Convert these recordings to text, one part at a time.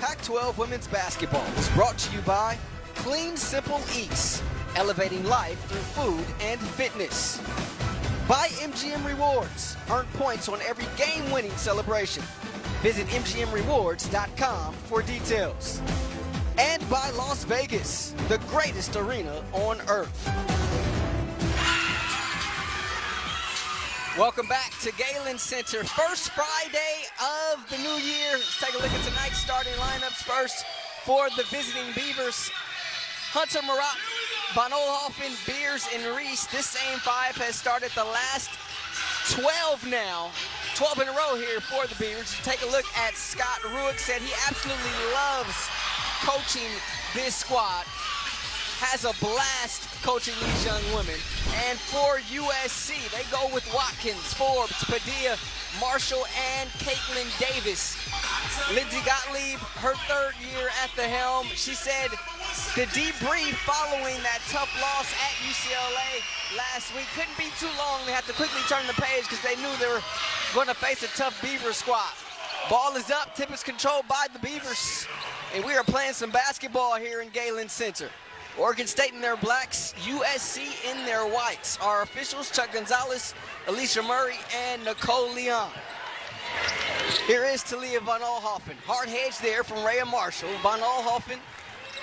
Pac-12 women's basketball is brought to you by Clean Simple Eats, elevating life through food and fitness. By MGM Rewards, earn points on every game-winning celebration. Visit mgmrewards.com for details. And by Las Vegas, the greatest arena on earth. Welcome back to Galen Center. First Friday of the new year. Let's take a look at tonight's starting lineups first for the visiting Beavers. Hunter, Marat, Von Oelhoffen, Beers, and Reese. This same five has started the last 12 now. 12 in a row here for the Beavers. Take a look at Scott Ruick. Said he absolutely loves coaching this squad. Has a blast coaching these young women. And for USC, they go with Watkins, Forbes, Padilla, Marshall, and Caitlin Davis. Lindsey Gottlieb, her third year at the helm. She said the debrief following that tough loss at UCLA last week couldn't be too long. They had to quickly turn the page because they knew they were going to face a tough Beaver squad. Ball is up, tip is controlled by the Beavers. And we are playing some basketball here in Galen Center. Oregon State in their blacks, USC in their whites. Our officials, Chuck Gonzalez, Alicia Murray, and Nicole Leon. Here is Talia Von Oelhoffen. Hard hedge there from Rhea Marshall. Von Oelhoffen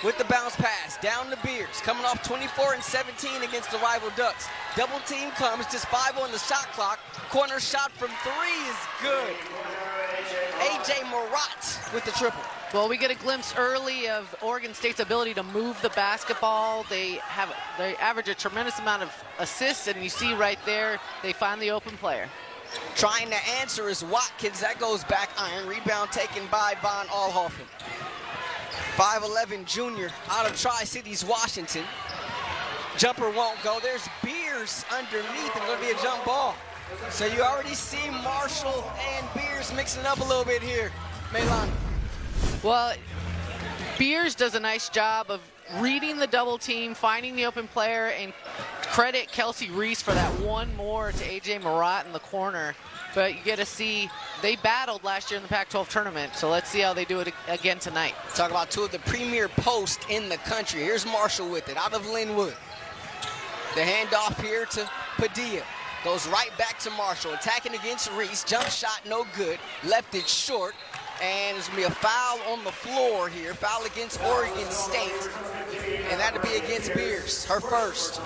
with the bounce pass. Down to Beers. Coming off 24 and 17 against the rival Ducks. Double team comes, just 5 on the shot clock. Corner shot from 3 is good. A.J. Marat with the triple. Well, we get a glimpse early of Oregon State's ability to move the basketball. They average a tremendous amount of assists, and you see right there, they find the open player. Trying to answer is Watkins. That goes back iron. Rebound taken by Von Oelhoffen. 5'11" junior out of Tri-Cities, Washington. Jumper won't go. There's Beers underneath, and going to be a jump ball. So you already see Marshall and Beers mixing up a little bit here. Melani. Well, Beers does a nice job of reading the double team, finding the open player, and credit Kelsey Reese for that one more to A.J. Marat in the corner. But you get to see they battled last year in the Pac-12 tournament, so let's see how they do it again tonight. Talk about two of the premier posts in the country. Here's Marshall with it, out of Linwood. The handoff here to Padilla. Goes right back to Marshall, attacking against Reese. Jump shot, no good. Left it short. And there's going to be a foul on the floor here. Foul against Oregon State. And that'll be against Beers, her first.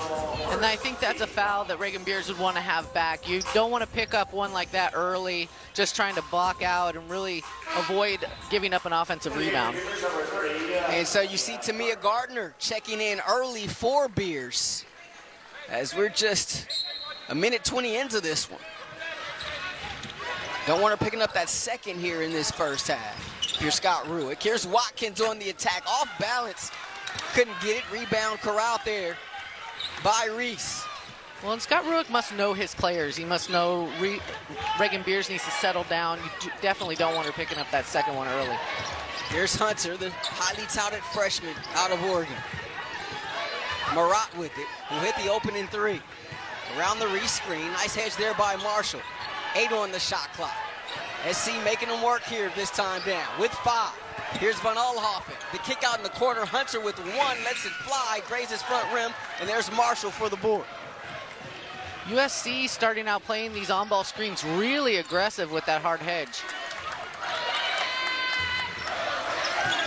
And I think that's a foul that Reagan Beers would want to have back. You don't want to pick up one like that early, just trying to block out and really avoid giving up an offensive rebound. And so you see Tamia Gardner checking in early for Beers, as we're just a minute 20 into this one. Don't want her picking up that second here in this first half. Here's Scott Ruick. Here's Watkins on the attack. Off balance. Couldn't get it. Rebound corralled there by Reese. Well, and Scott Ruick must know his players. He must know Reagan Beers needs to settle down. You definitely don't want her picking up that second one early. Here's Hunter, the highly touted freshman out of Oregon. Marat with it, who hit the opening 3. Around the Reese screen. Nice hedge there by Marshall. 8 on the shot clock. SC making them work here this time down with 5. Here's Von Oelhoffen. The kick out in the corner. Hunter with 1, lets it fly, grazes front rim, and there's Marshall for the board. USC starting out playing these on-ball screens really aggressive with that hard hedge.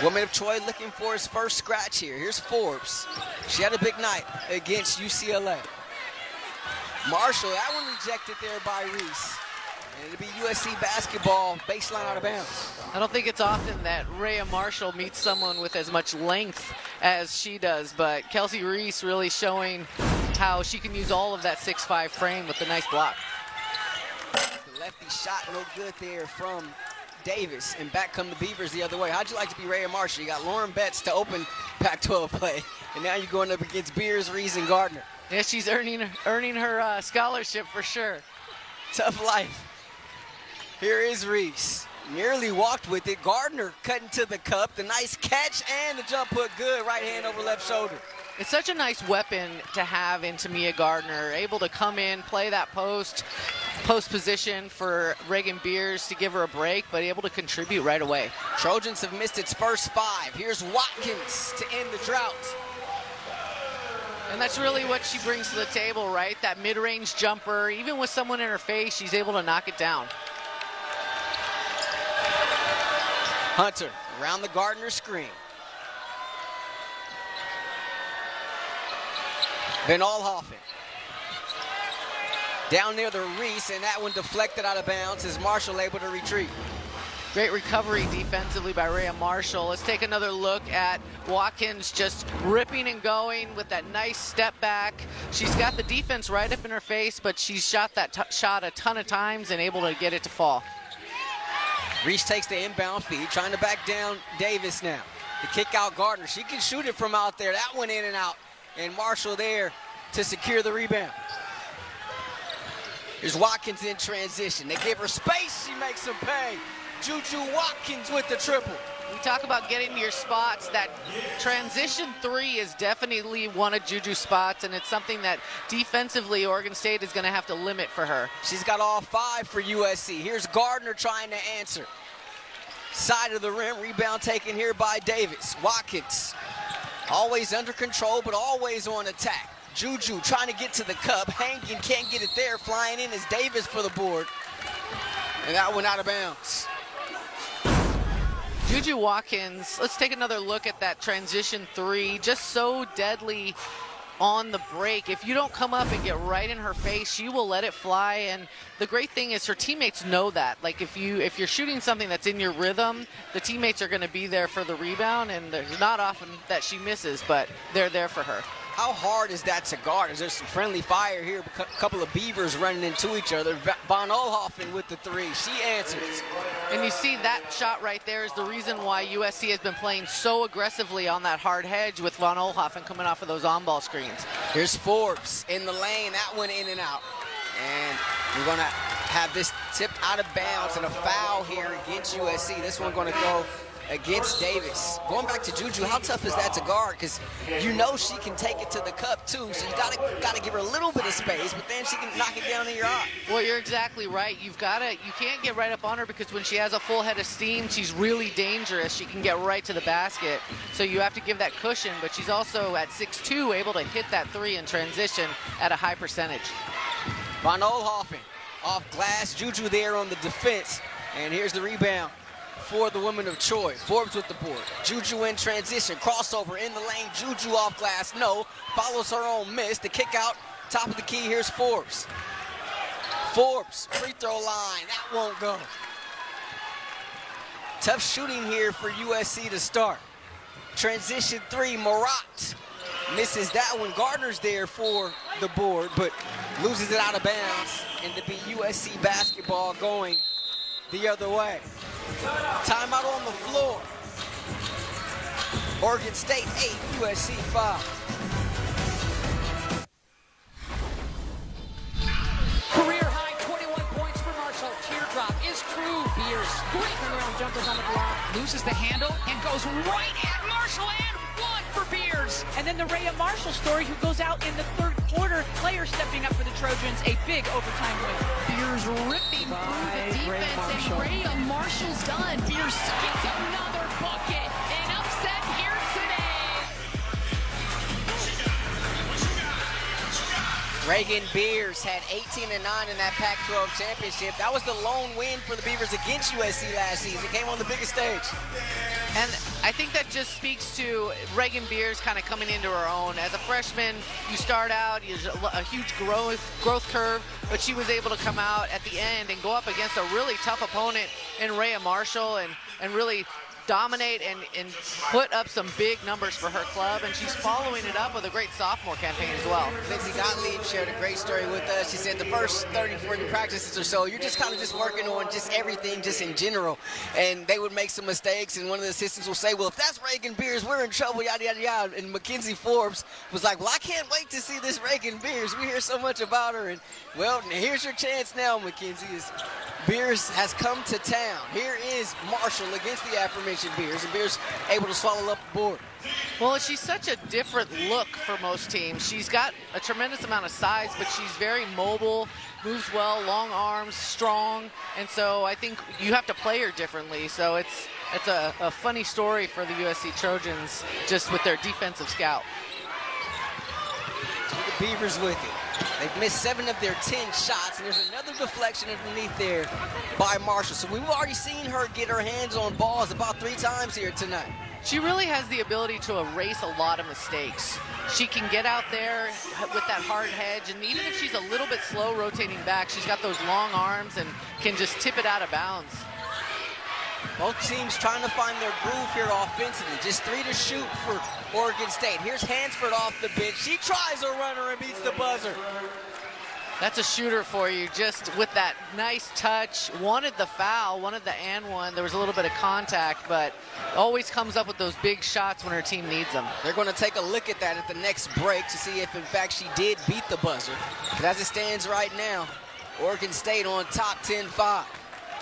Woman of Troy looking for his first scratch here. Here's Forbes. She had a big night against UCLA. Marshall, that one rejected there by Reese. And it'll be USC basketball, baseline out of bounds. I don't think it's often that Rhea Marshall meets someone with as much length as she does, but Kelsey Reese really showing how she can use all of that 6'5" frame with a nice block. The lefty shot no good there from Davis, and back come the Beavers the other way. How'd you like to be Rhea Marshall? You got Lauren Betts to open Pac-12 play, and now you're going up against Beers, Reese, and Gardner. Yeah, she's earning her scholarship for sure. Tough life. Here is Reese. Nearly walked with it. Gardner cutting to the cup. The nice catch and the jump put good. Right hand over left shoulder. It's such a nice weapon to have in Tamia Gardner, able to come in, play that post position for Reagan Beers to give her a break, but able to contribute right away. Trojans have missed its first 5. Here's Watkins to end the drought. And that's really what she brings to the table, right? That mid-range jumper, even with someone in her face, she's able to knock it down. Hunter around the Gardner screen. Van Alhoffen down near the Reese, and that one deflected out of bounds. Is Marshall able to retreat? Great recovery defensively by Rhea Marshall. Let's take another look at Watkins just ripping and going with that nice step back. She's got the defense right up in her face, but she's shot that shot a ton of times and able to get it to fall. Reese takes the inbound feed, trying to back down Davis now. To kick out Gardner. She can shoot it from out there. That went in and out. And Marshall there to secure the rebound. Here's Watkins in transition. They give her space. She makes them pay. Juju Watkins with the triple. We talk about getting to your spots. That transition 3 is definitely one of Juju's spots, and it's something that defensively Oregon State is going to have to limit for her. She's got all 5 for USC. Here's Gardner trying to answer. Side of the rim, rebound taken here by Davis. Watkins, always under control, but always on attack. Juju trying to get to the cup, hanging, can't get it there. Flying in is Davis for the board. And that went out of bounds. Juju Watkins, let's take another look at that transition 3. Just so deadly on the break. If you don't come up and get right in her face, she will let it fly. And the great thing is her teammates know that. Like if you're shooting something that's in your rhythm, the teammates are going to be there for the rebound, and there's not often that she misses, but they're there for her. How hard is that to guard? Is there some friendly fire here? A couple of Beavers running into each other. Van Alhoffen with the 3. She answers. And you see that shot right there is the reason why USC has been playing so aggressively on that hard hedge with Van Alhoffen coming off of those on-ball screens. Here's Forbes in the lane. That went in and out. And we're going to have this tipped out of bounds and a foul here against USC. This one going to go against Davis. Going back to Juju, how tough is that to guard? Because you know she can take it to the cup too, so you gotta give her a little bit of space, but then she can knock it down in your eye. Well, you're exactly right. You can't get right up on her, because when she has a full head of steam, she's really dangerous. She can get right to the basket, so you have to give that cushion, but she's also at 6'2", able to hit that 3 in transition at a high percentage. Van Alhoffen off glass, Juju there on the defense, and here's the rebound for the woman of Troy. Forbes with the board. Juju in transition, crossover in the lane. Juju off glass, no. Follows her own miss. The kick out, top of the key. Here's Forbes. Forbes, free throw line. That won't go. Tough shooting here for USC to start. Transition 3, Marat misses that one. Gardner's there for the board, but loses it out of bounds. And to be USC basketball going the other way. Timeout on the floor. Oregon State 8, USC 5. Career high 21 points for Marshall. Teardrop is true. Beers scraping around jumpers on the block. Loses the handle and goes right at Marshall, and 1 for Beers. And then the Rhea Marshall story, who goes out in the third quarter. Player stepping up for the Trojans, a big overtime win. Beers ripping through the defense, and Rhea Marshall's done. Beers gets another bucket. An upset here today. Reagan Beers had 18-9 in that Pac-12 championship. That was the lone win for the Beavers against USC last season. It came on the biggest stage. And I think that just speaks to Reagan Beers kind of coming into her own. As a freshman, you start out, there's a huge growth curve, but she was able to come out at the end and go up against a really tough opponent in Rhea Marshall and really dominate and put up some big numbers for her club, and she's following it up with a great sophomore campaign as well. Lindsay Gottlieb shared a great story with us. She said the first 30, 40 practices or so, you're just kind of just working on just everything just in general, and they would make some mistakes, and one of the assistants will say, well, if that's Reagan Beers, we're in trouble, yada, yada, yada. And Mackenzie Forbes was like, well, I can't wait to see this Reagan Beers. We hear so much about her, and well, here's your chance now, Mackenzie. Beers has come to town. Here is Marshall against the aforementioned transition Beers, and Beers able to swallow up the board. Well, she's such a different look for most teams. She's got a tremendous amount of size, but she's very mobile, moves well, long arms, strong, and so I think you have to play her differently. So it's a funny story for the USC Trojans just with their defensive scout. The Beavers with it. They've missed 7 of their 10 shots, and there's another deflection underneath there by Marshall. So we've already seen her get her hands on balls about 3 times here tonight. She really has the ability to erase a lot of mistakes. She can get out there with that hard hedge, and even if she's a little bit slow rotating back, she's got those long arms and can just tip it out of bounds. Both teams trying to find their groove here offensively. Just 3 to shoot for Oregon State. Here's Hansford off the bench. She tries a runner and beats the buzzer. That's a shooter for you, just with that nice touch. Wanted the foul, wanted the and one. There was a little bit of contact, but always comes up with those big shots when her team needs them. They're going to take a look at that at the next break to see if, in fact, she did beat the buzzer. But as it stands right now, Oregon State on top 10-5.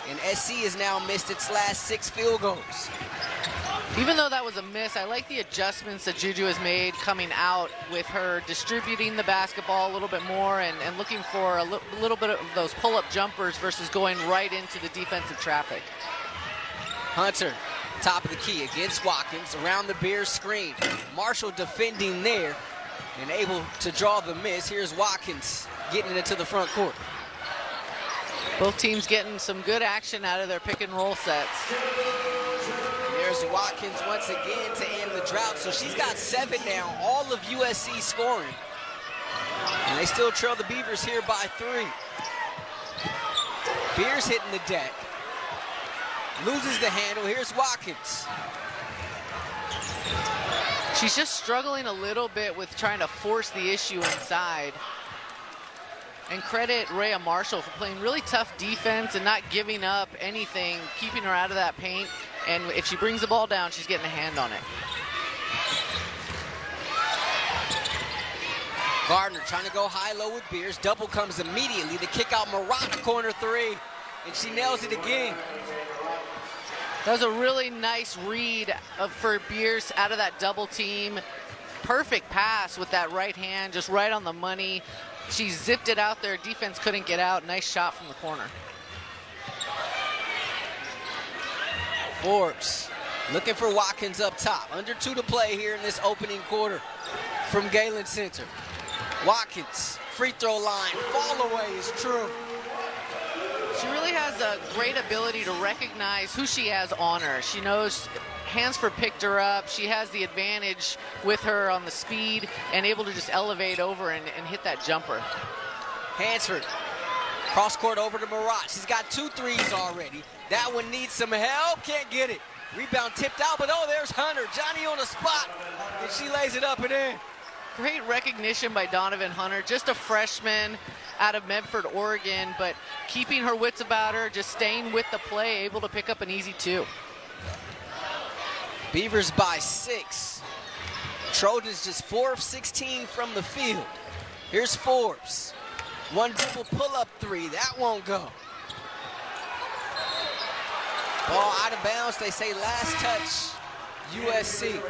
And SC has now missed its last 6 field goals. Even though that was a miss, I like the adjustments that Juju has made coming out with her distributing the basketball a little bit more and looking for a little bit of those pull-up jumpers versus going right into the defensive traffic. Hunter, top of the key against Watkins, around the Bears screen. Marshall defending there and able to draw the miss. Here's Watkins getting it to the front court. Both teams getting some good action out of their pick and roll sets. There's Watkins once again to end the drought. So she's got 7 now, all of USC scoring. And they still trail the Beavers here by 3. Beers hitting the deck. Loses the handle. Here's Watkins. She's just struggling a little bit with trying to force the issue inside. And credit Rhea Marshall for playing really tough defense and not giving up anything, keeping her out of that paint. And if she brings the ball down, she's getting a hand on it. Gardner trying to go high-low with Beers. Double comes immediately. The kick out Marat, corner 3. And she nails it again. That was a really nice read for Beers out of that double team. Perfect pass with that right hand, just right on the money. She zipped it out there. Defense couldn't get out. Nice shot from the corner. Forbes looking for Watkins up top. Under 2 to play here in this opening quarter from Galen Center. Watkins, free throw line, fall away is true. She really has a great ability to recognize who she has on her. She knows Hansford picked her up. She has the advantage with her on the speed and able to just elevate over and hit that jumper. Hansford, cross court over to Marat. She's got 2 threes already. That one needs some help, can't get it. Rebound tipped out, but oh, there's Hunter. Johnny on the spot, and she lays it up and in. Great recognition by Donovan Hunter, just a freshman out of Medford, Oregon, but keeping her wits about her, just staying with the play, able to pick up an easy 2. Beavers by 6. Trojans just 4 of 16 from the field. Here's Forbes. One dribble pull-up 3. That won't go. Ball out of bounds. They say last touch, USC.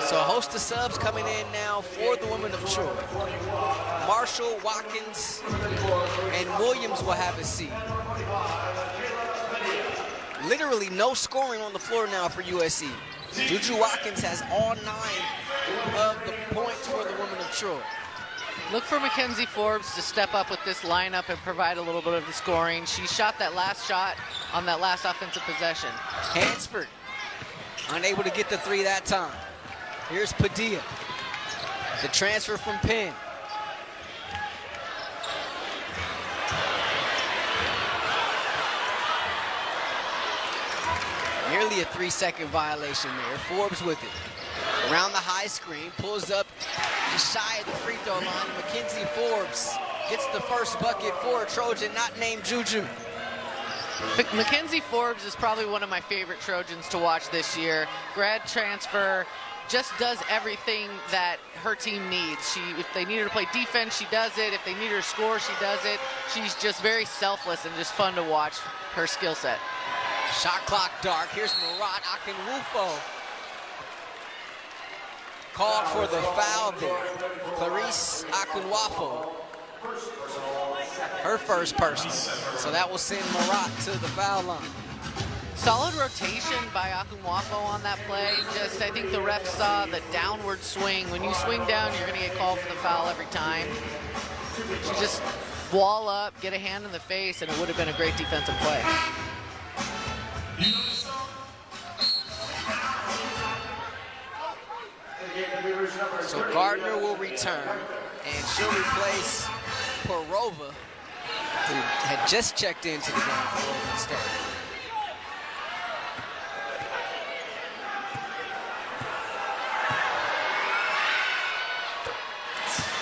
So a host of subs coming in now for the women of Troy. Marshall, Watkins, and Williams will have a seat. Literally no scoring on the floor now for USC. Juju Watkins has all 9 of the points for the women of Troy. Look for Mackenzie Forbes to step up with this lineup and provide a little bit of the scoring. She shot that last shot on that last offensive possession. Hansford, unable to get the 3 that time. Here's Padilla, the transfer from Penn. Nearly a 3-second violation there. Forbes with it. Around the high screen, pulls up just shy of the free throw line. Mackenzie Forbes gets the first bucket for a Trojan not named Juju. Mackenzie Forbes is probably one of my favorite Trojans to watch this year. Grad transfer, just does everything that her team needs. If they need her to play defense, she does it. If they need her to score, she does it. She's just very selfless and just fun to watch her skill set. Shot clock dark. Here's Marat Akinwufo. Called for the foul there. Clarice Akinwufo. Her first person. So that will send Marat to the foul line. Solid rotation by Akinwufo on that play. I think the ref saw the downward swing. When you swing down, you're going to get called for the foul every time. She just wall up, get a hand in the face, and it would have been a great defensive play. So Gardner will return, and she'll replace Perova, who had just checked into the game for Oregon State.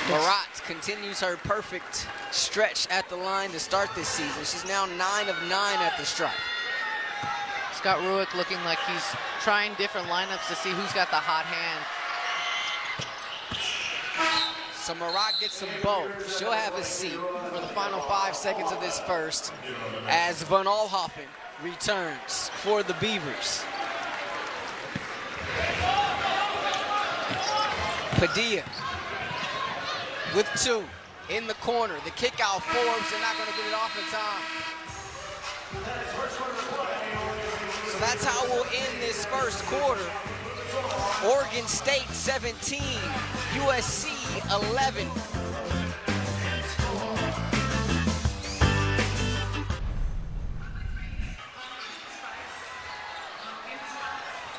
Marat continues her perfect stretch at the line to start this season. She's now 9 of 9 at the stripe. Scott Ruick looking like he's trying different lineups to see who's got the hot hand. So Marat gets them both. She'll have a seat for the final 5 seconds of this first as Van Olhoffen returns for the Beavers. Padilla with 2 in the corner. The kick out, Forbes, they're not going to get it off in time. So that's how we'll end this first quarter. Oregon State 17, USC 11.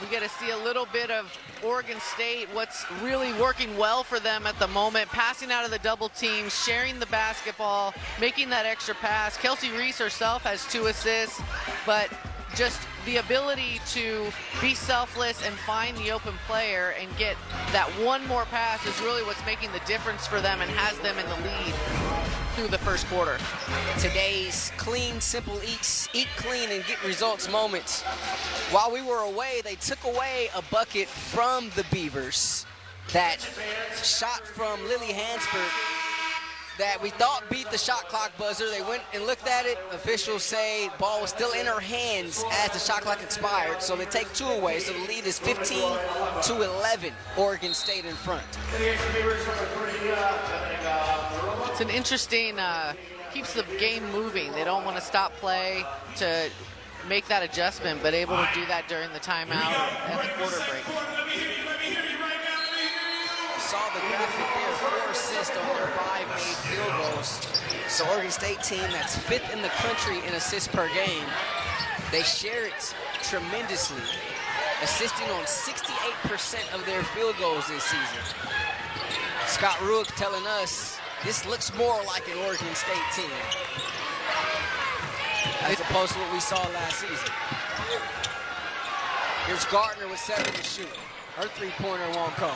We get to see a little bit of Oregon State, what's really working well for them at the moment, passing out of the double team, sharing the basketball, making that extra pass. Kelsey Reese herself has 2 assists, but just the ability to be selfless and find the open player and get that one more pass is really what's making the difference for them and has them in the lead through the first quarter. Today's clean, simple, eat clean and get results moments. While we were away, they took away a bucket from the Beavers. That shot from Lily Hansford that we thought beat the shot clock buzzer. They went and looked at it. Officials say ball was still in her hands as the shot clock expired. So they take 2 away. So the lead is 15-11. Oregon State in front. It's an interesting, keeps the game moving. They don't want to stop play to make that adjustment, but able to do that during the timeout and the quarter break. Saw the graphic there, 4 assists on their 5 made field goals. So Oregon State team that's 5th in the country in assists per game. They share it tremendously, assisting on 68% of their field goals this season. Scott Ruick telling us this looks more like an Oregon State team as opposed to what we saw last season. Here's Gardner with 7 to shoot. Her 3-pointer won't go.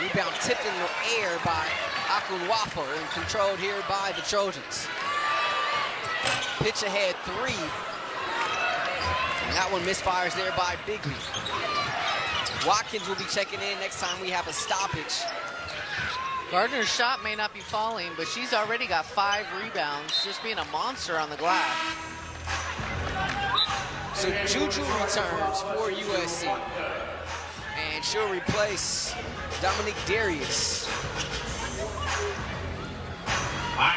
Rebound tipped in the air by Akinwufo and controlled here by the Trojans. Pitch ahead 3. And that one misfires there by Bigby. Watkins will be checking in next time we have a stoppage. Gardner's shot may not be falling, but she's already got 5 rebounds, just being a monster on the glass. So Juju returns for USC. And she'll replace Dominique Darius. I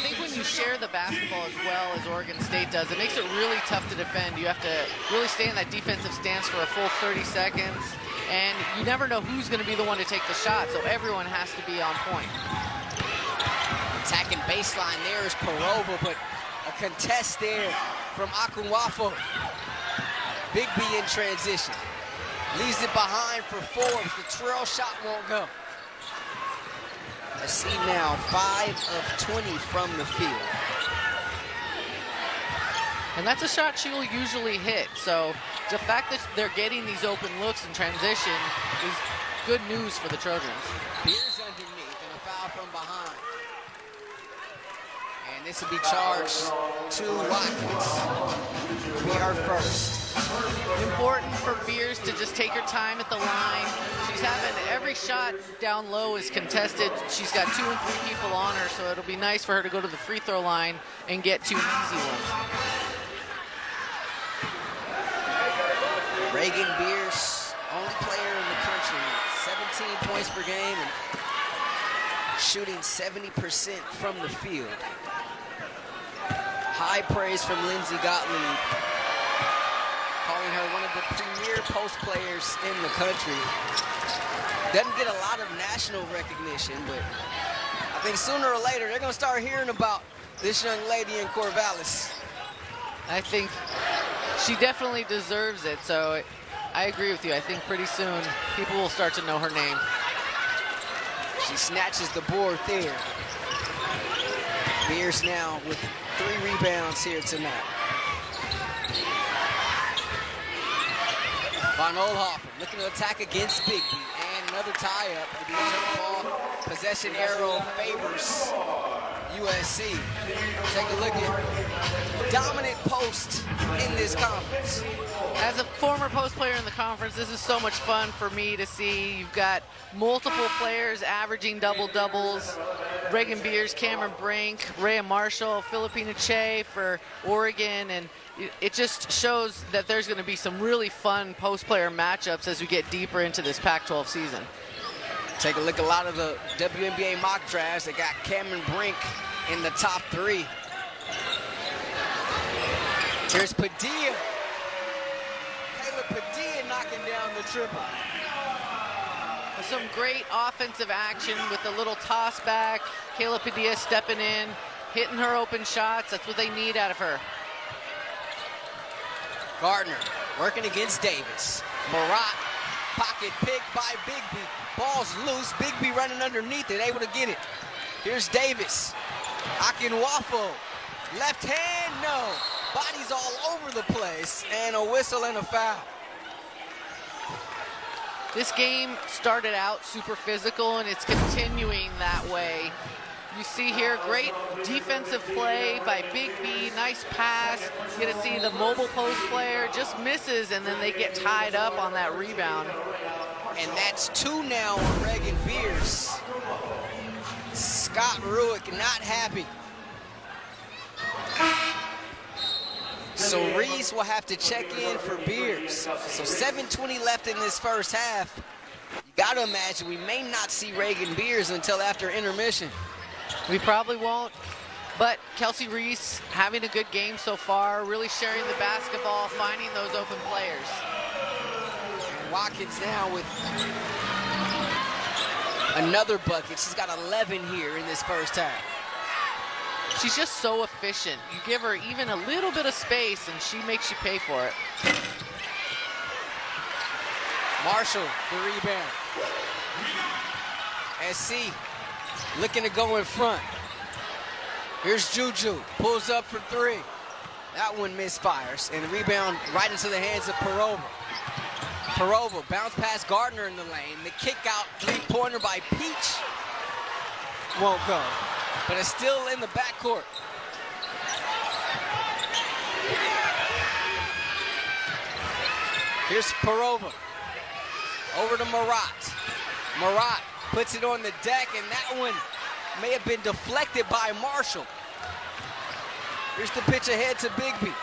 think when you share the basketball as well as Oregon State does, it makes it really tough to defend. You have to really stay in that defensive stance for a full 30 seconds, and you never know who's going to be the one to take the shot, so everyone has to be on point. Attacking baseline there is Perova, but a contest there from Akinwufo. Bigby in transition. Leaves it behind for Forbes. The trail shot won't go. I see now 5 of 20 from the field. And that's a shot she will usually hit. So the fact that they're getting these open looks in transition is good news for the Trojans. Beers underneath and a foul from behind. And this will be charged to Watkins. Will be her first. Important for Beers to just take her time at the line. She's having every shot down low is contested. She's got 2 and 3 people on her, so it'll be nice for her to go to the free throw line and get 2 easy ones. Reagan Beers, only player in the country, 17 points per game and shooting 70% from the field. High praise from Lindsay Gottlieb, calling her one of the premier post players in the country. Doesn't get a lot of national recognition, but I think sooner or later they're gonna start hearing about this young lady in Corvallis. I think she definitely deserves it, so I agree with you. I think pretty soon people will start to know her name. She snatches the board there. Beers now with 3 rebounds here tonight. Von Oelhoffen looking to attack against Bigby, and another tie-up. It'll be a jump ball. Possession arrow favors USC. Take a look at dominant post in this conference. As a former post player in the conference, this is so much fun for me to see. You've got multiple players averaging double-doubles. Reagan Beers, Cameron Brink, Rhea Marshall, Filipina Che for Oregon, and it just shows that there's going to be some really fun post player matchups as we get deeper into this Pac-12 season. Take a look at a lot of the WNBA mock drafts. They got Cameron Brink in the top 3. Here's Padilla. Kayla Padilla knocking down the triple. Some great offensive action with a little toss back. Kayla Padilla stepping in, hitting her open shots. That's what they need out of her. Gardner working against Davis. Marat, pocket pick by Bigby. Ball's loose. Bigby running underneath it, able to get it. Here's Davis. Akinwafo. Left hand, no. Bodies all over the place, and a whistle and a foul. This game started out super physical, and it's continuing that way. You see here, great defensive play by Bigby, nice pass. You get to see the mobile post player just misses, and then they get tied up on that rebound. And that's 2 now on Reagan Beers. Scott Ruick not happy. So Reese will have to check in for Beers. So 7:20 left in this first half. You got to imagine we may not see Reagan Beers until after intermission. We probably won't, but Kelsey Reese having a good game so far, really sharing the basketball, finding those open players. Watkins now with another bucket. She's got 11 here in this first half. She's just so efficient. You give her even a little bit of space and she makes you pay for it. Marshall, the rebound. SC looking to go in front. Here's Juju, pulls up for 3. That one misfires, and the rebound right into the hands of Parova. Parova, bounce past Gardner in the lane. The kick out, 3-pointer by Peach. Won't go, but it's still in the backcourt. Here's Parova. Over to Marat. Marat puts it on the deck, and that one may have been deflected by Marshall. Here's the pitch ahead to Bigby.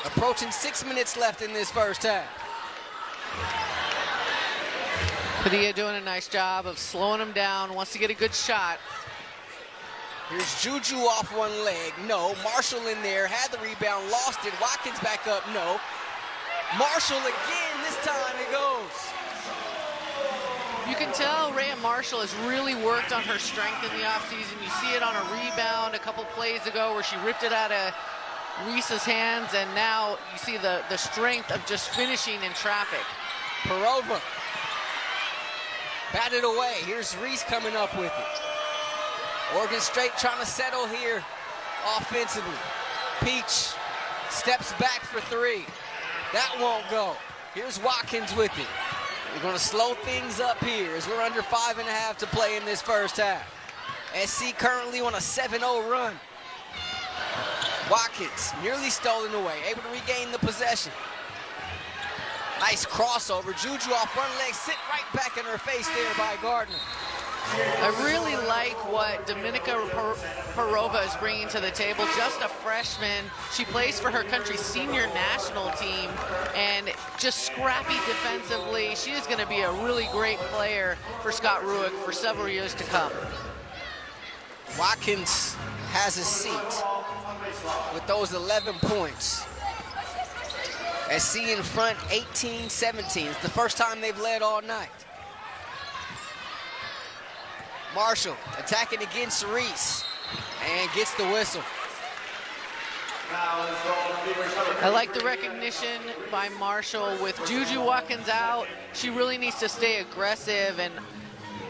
Approaching 6 minutes left in this first half. Padilla doing a nice job of slowing him down, wants to get a good shot. Here's Juju off one leg, no. Marshall in there, had the rebound, lost it. Watkins back up, no. Marshall again, this time it goes. You can tell Rhea Marshall has really worked on her strength in the offseason. You see it on a rebound a couple plays ago where she ripped it out of Reese's hands, and now you see the strength of just finishing in traffic. Parova batted away. Here's Reese coming up with it. Oregon State trying to settle here offensively. Peach steps back for 3. That won't go. Here's Watkins with it. We're going to slow things up here as we're under 5.5 to play in this first half. SC currently on a 7-0 run. Watkins nearly stolen away, able to regain the possession. Nice crossover. Juju off one leg, sit right back in her face there by Gardner. I really like what Dominika Parova is bringing to the table. Just a freshman. She plays for her country's senior national team and just scrappy defensively. She is going to be a really great player for Scott Rueck for several years to come. Watkins has a seat with those 11 points. SC in front 18-17. It's the first time they've led all night. Marshall attacking against Reese and gets the whistle. I like the recognition by Marshall. With Juju Watkins out, she really needs to stay aggressive and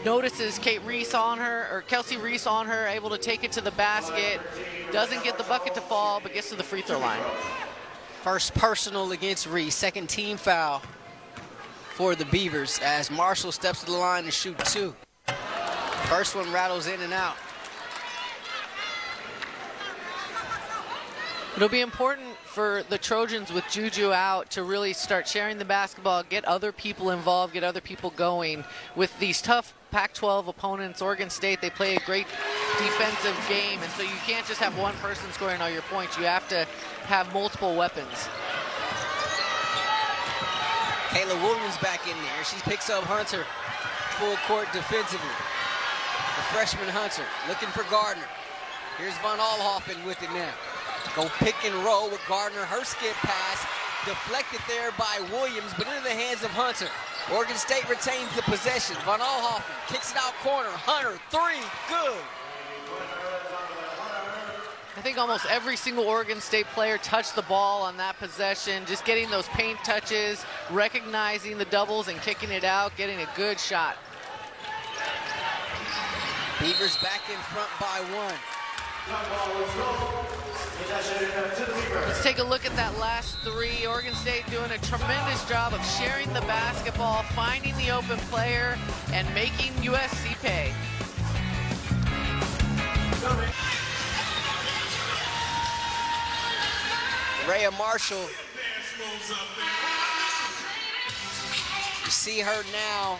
notices Kelsey Reese on her, able to take it to the basket. Doesn't get the bucket to fall, but gets to the free throw line. First personal against Reese. Second team foul for the Beavers as Marshall steps to the line to shoot 2. First one rattles in and out. It'll be important for the Trojans with Juju out to really start sharing the basketball, get other people involved, get other people going. With these tough Pac-12 opponents, Oregon State, they play a great defensive game, and so you can't just have one person scoring all your points. You have to have multiple weapons. Kayla Williams back in there. She picks up Hunter full court defensively. The freshman Hunter looking for Gardner. Here's Von Alhoffen with it now. Go pick and roll with Gardner. Her skip pass deflected there by Williams, but into the hands of Hunter. Oregon State retains the possession. Von Alhoffen kicks it out corner. Hunter, 3, good. I think almost every single Oregon State player touched the ball on that possession, just getting those paint touches, recognizing the doubles and kicking it out, getting a good shot. Beavers back in front by 1. Let's take a look at that last 3. Oregon State doing a tremendous job of sharing the basketball, finding the open player, and making USC pay. Rhea Marshall. You see her now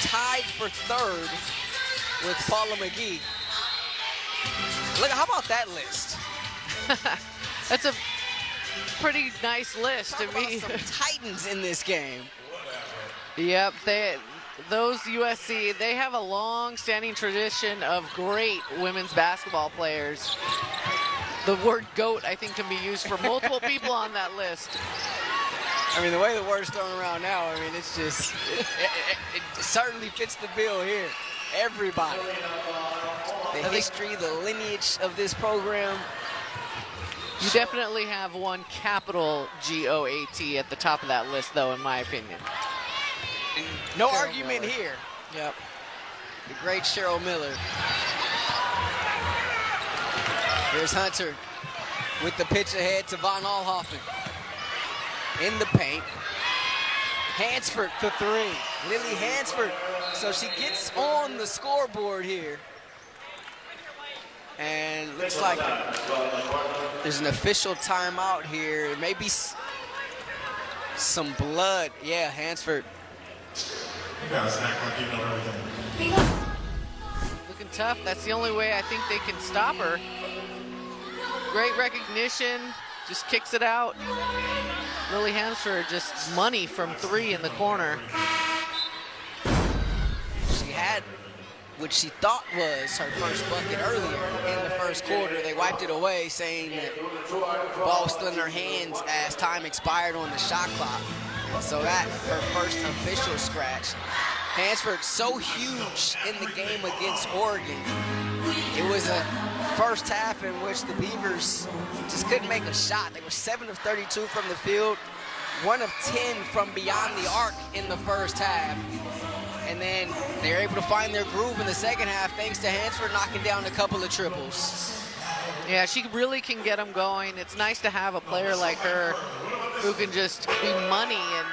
tied for 3rd with Paula McGee. Look, how about that list? That's a pretty nice list to me. Some titans in this game. Yep, those USC, they have a long-standing tradition of great women's basketball players. The word GOAT, I think, can be used for multiple people on that list. I mean, the way the word's thrown around now, I mean, it's just, it certainly fits the bill here. Everybody. The history, the lineage of this program. You definitely have one capital GOAT at the top of that list, though, in my opinion. No argument here. Yep. The great Cheryl Miller. Here's Hunter with the pitch ahead to Von Alhoffen. In the paint. Hansford for 3. Lily Hansford. So she gets on the scoreboard here. And looks like there's an official timeout here. Maybe some blood. Yeah, Hansford. Looking tough. That's the only way I think they can stop her. Great recognition. Just kicks it out. Lily Hansford just money from 3 in the corner. She had what she thought was her first bucket earlier in the first quarter. They wiped it away, saying that the ball was still in her hands as time expired on the shot clock. And so that, her first official scratch. Hansford so huge in the game against Oregon. It was a first half in which the Beavers just couldn't make a shot. They were 7 of 32 from the field, 1 of 10 from beyond the arc in the first half. And then they're able to find their groove in the second half thanks to Hansford knocking down a couple of triples. Yeah, she really can get them going. It's nice to have a player like her who can just be money, and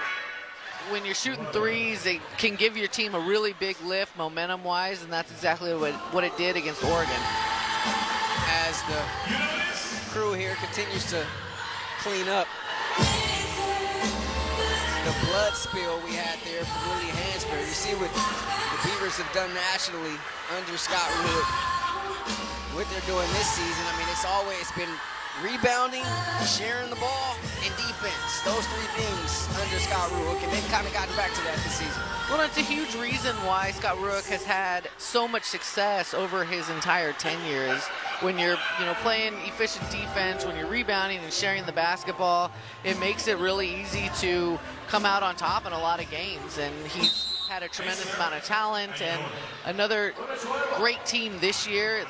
when you're shooting threes, it can give your team a really big lift momentum-wise, and that's exactly what it did against Oregon. As the crew here continues to clean up the blood blood spill we had there from Willie Hansberry. You see what the Beavers have done nationally under Scott Rueck, what they're doing this season. I mean, it's always been rebounding, sharing the ball, and defense. Those three things under Scott Rueck, and they've kind of gotten back to that this season. Well, that's a huge reason why Scott Rueck has had so much success over his entire tenure. Is when you're, playing efficient defense, when you're rebounding and sharing the basketball, it makes it really easy to come out on top in a lot of games. And he's had a tremendous amount of talent, and another great team this year.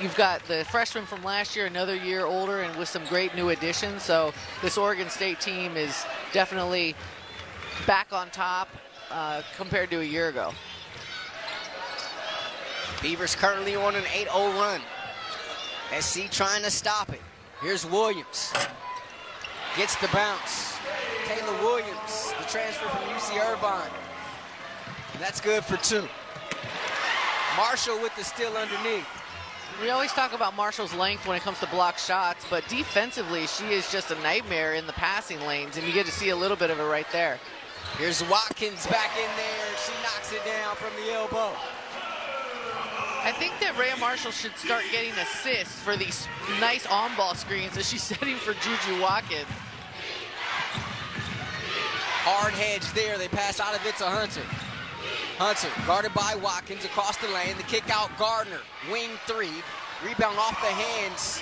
You've got the freshman from last year, another year older, and with some great new additions. So this Oregon State team is definitely back on top compared to a year ago. Beavers currently on an 8-0 run. SC trying to stop it. Here's Williams. Gets the bounce. Taylor Williams, the transfer from UC Irvine. That's good for 2. Marshall with the steal underneath. We always talk about Marshall's length when it comes to block shots, but defensively, she is just a nightmare in the passing lanes, and you get to see a little bit of it right there. Here's Watkins back in there. She knocks it down from the elbow. I think that Rhea Marshall should start getting assists for these nice on-ball screens that she's setting for Juju Watkins. Hard hedge there. They pass out of it to Hunter. Hunter guarded by Watkins across the lane. The kick out Gardner. Wing 3. Rebound off the hands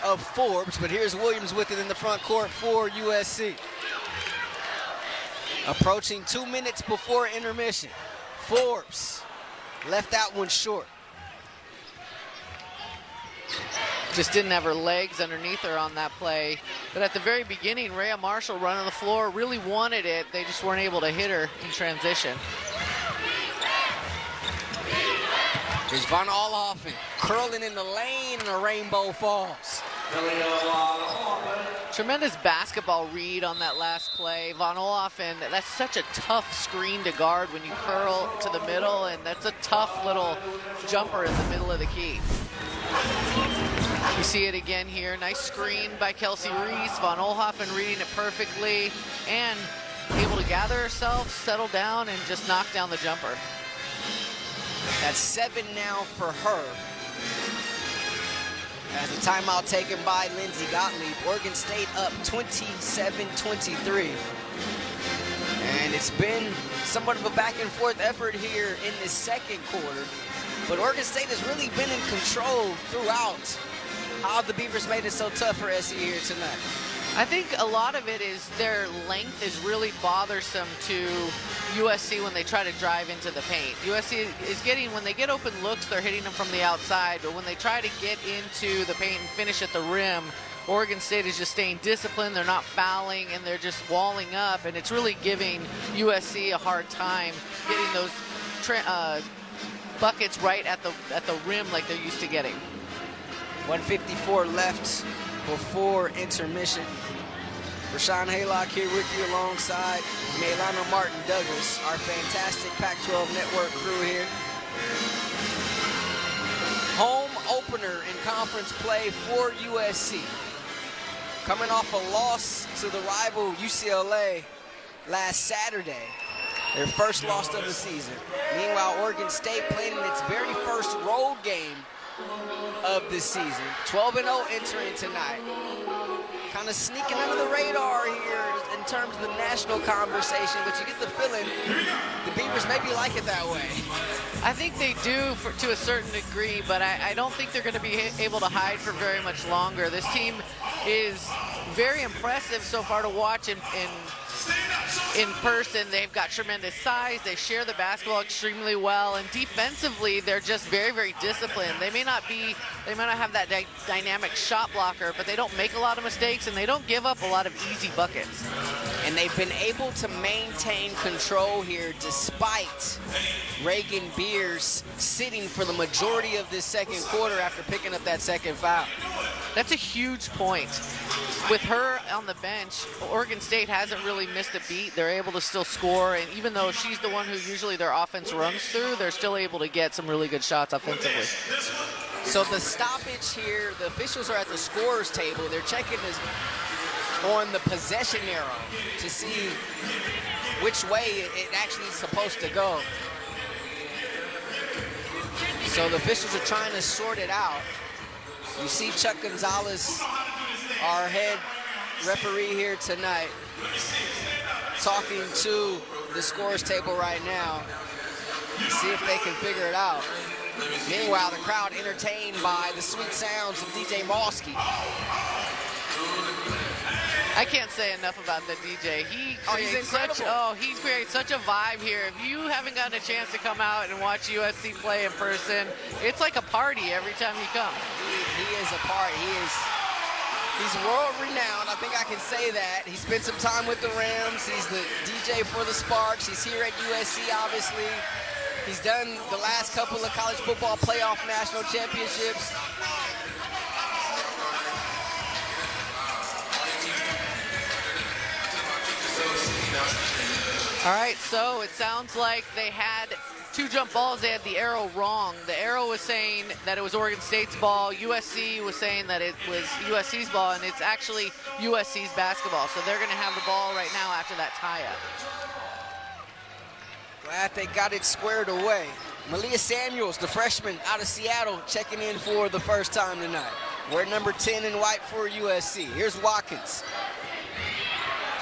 of Forbes. But here's Williams with it in the front court for USC. Approaching 2 minutes before intermission. Forbes left that one short. Just didn't have her legs underneath her on that play. But at the very beginning, Rhea Marshall running the floor really wanted it. They just weren't able to hit her in transition. Here's Von Olhoffen curling in the lane, and a rainbow falls. Tremendous basketball read on that last play. Von Olhoffen, that's such a tough screen to guard when you curl to the middle, and that's a tough little jumper in the middle of the key. You see it again here. Nice screen by Kelsey Reese. Von Olhoffen reading it perfectly and able to gather herself, settle down, and just knock down the jumper. That's 7 now for her. As a timeout taken by Lindsey Gottlieb. Oregon State up 27-23. And it's been somewhat of a back and forth effort here in the second quarter. But Oregon State has really been in control throughout. How the Beavers made it so tough for SC here tonight? I think a lot of it is their length is really bothersome to USC when they try to drive into the paint. USC is getting, when they get open looks, they're hitting them from the outside, but when they try to get into the paint and finish at the rim, Oregon State is just staying disciplined, they're not fouling, and they're just walling up, and it's really giving USC a hard time getting those buckets right at the rim like they're used to getting. 1:54 left before intermission. Rashawn Haylock here with you alongside Maylana Martin Douglas, our fantastic Pac-12 network crew here. Home opener in conference play for USC. Coming off a loss to the rival UCLA last Saturday. Their first loss of the season. Meanwhile, Oregon State playing in its very first road game of the season. 12-0 entering tonight. Kind of sneaking under the radar here in terms of the national conversation, but you get the feeling the Beavers maybe like it that way. I think they do to a certain degree, but I don't think they're going to be able to hide for very much longer. This team is very impressive so far to watch in person. They've got tremendous size. They share the basketball extremely well, and defensively, they're just very, very disciplined. They may not have that dynamic shot blocker, but they don't make a lot of mistakes, and they don't give up a lot of easy buckets. And they've been able to maintain control here despite Reagan Beers sitting for the majority of this second quarter after picking up that second foul. That's a huge point. With her on the bench, Oregon State hasn't really missed a beat. They're able to still score, and even though she's the one who usually their offense runs through, they're still able to get some really good shots offensively. So the stoppage here, the officials are at the scorer's table. They're checking on the possession arrow to see which way it actually is supposed to go. So the officials are trying to sort it out. You see Chuck Gonzalez, our head referee here tonight, talking to the scores table right now to see if they can figure it out. Meanwhile, the crowd entertained by the sweet sounds of DJ Malski. I can't say enough about the DJ. He creates such a vibe here. If you haven't gotten a chance to come out and watch USC play in person, it's like a party every time you come. He is a party. He's world renowned. I think I can say that. He spent some time with the Rams. He's the DJ for the Sparks. He's here at USC, obviously. He's done the last couple of college football playoff national championships. All right, so it sounds like they had 2 jump balls. They had the arrow wrong. The arrow was saying that it was Oregon State's ball. USC was saying that it was USC's ball, and it's actually USC's basketball. So they're going to have the ball right now after that tie-up. Glad they got it squared away. Malia Samuels, the freshman out of Seattle, checking in for the first time tonight. We're number 10 in white for USC. Here's Watkins.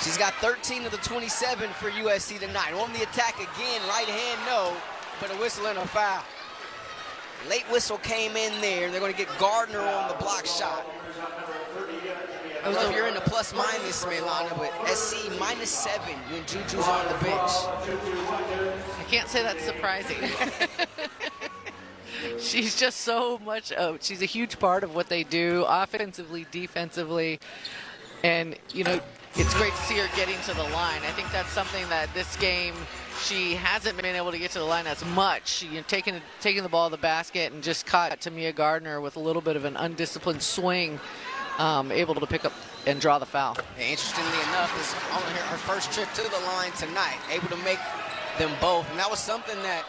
She's got 13 of the 27 for USC tonight. On the attack again, right hand, no, but a whistle and a foul. Late whistle came in there. They're going to get Gardner on the block shot. I don't know if you're in the plus-minus, Melana, but SC -7 when Juju's on the bench. I can't say that's surprising. She's just so much, she's a huge part of what they do, offensively, defensively, and, you know, it's great to see her getting to the line. I think that's something that this game, she hasn't been able to get to the line as much. You know, taking the ball to the basket and just caught Tamia Gardner with a little bit of an undisciplined swing, able to pick up and draw the foul. And interestingly enough, this is on her first trip to the line tonight, able to make them both. And that was something that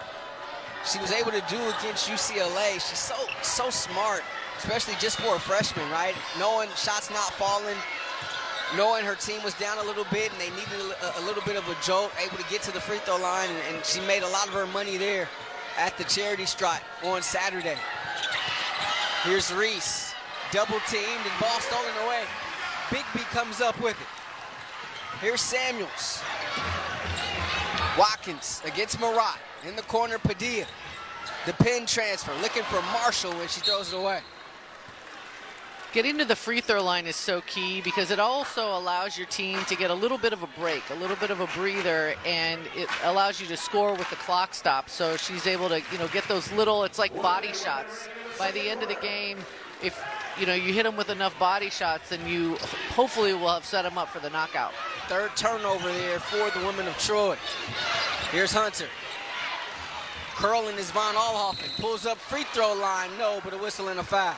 she was able to do against UCLA. She's so smart, especially just for a freshman, right? Knowing shots not falling, knowing her team was down a little bit and they needed a little bit of a jolt, able to get to the free throw line, and she made a lot of her money there at the charity stripe on Saturday. Here's Reese, double teamed and ball stolen away. Bigby comes up with it. Here's Samuels. Watkins against Marat. In the corner, Padilla. The pin transfer, looking for Marshall when she throws it away. Getting to the free throw line is so key because it also allows your team to get a little bit of a break, a little bit of a breather, and it allows you to score with the clock stop. So she's able to, you know, get those little, it's like body shots. By the end of the game, if, you know, you hit them with enough body shots, then you hopefully will have set them up for the knockout. Third turnover there for the women of Troy. Here's Hunter. Curling is Von Alhoffen. Pulls up free throw line. No, but a whistle and a foul.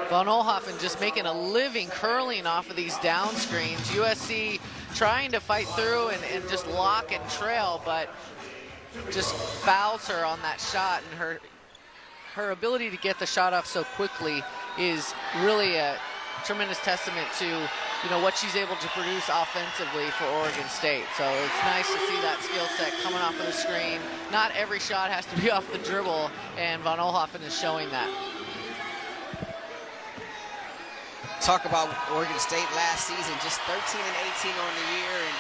Von Olhoffen just making a living curling off of these down screens. USC trying to fight through and just lock and trail, but just fouls her on that shot, and her ability to get the shot off so quickly is really a tremendous testament to, you know, what she's able to produce offensively for Oregon State. So it's nice to see that skill set coming off of the screen. Not every shot has to be off the dribble, and Von Olhoffen is showing that. Talk about Oregon State last season, just 13 and 18 on the year, and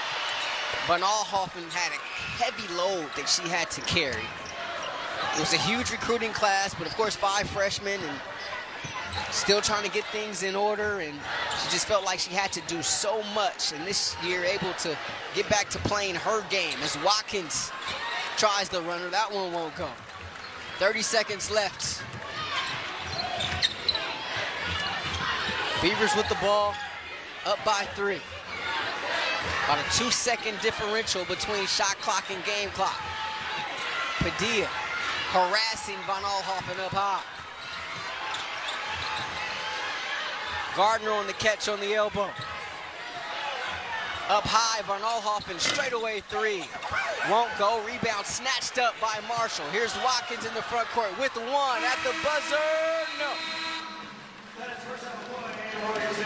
Von Olhoffen had a heavy load that she had to carry. It was a huge recruiting class, but of course 5 freshmen, and still trying to get things in order, and she just felt like she had to do so much, and this year able to get back to playing her game as Watkins tries the runner. That one won't go. 30 seconds left. Beavers with the ball, up by 3. About a 2-second differential between shot clock and game clock. Padilla harassing Von Olhoffen up high. Gardner on the catch on the elbow. Up high, Von Olhoffen, straightaway 3. Won't go, rebound snatched up by Marshall. Here's Watkins in the front court with 1 at the buzzer, no.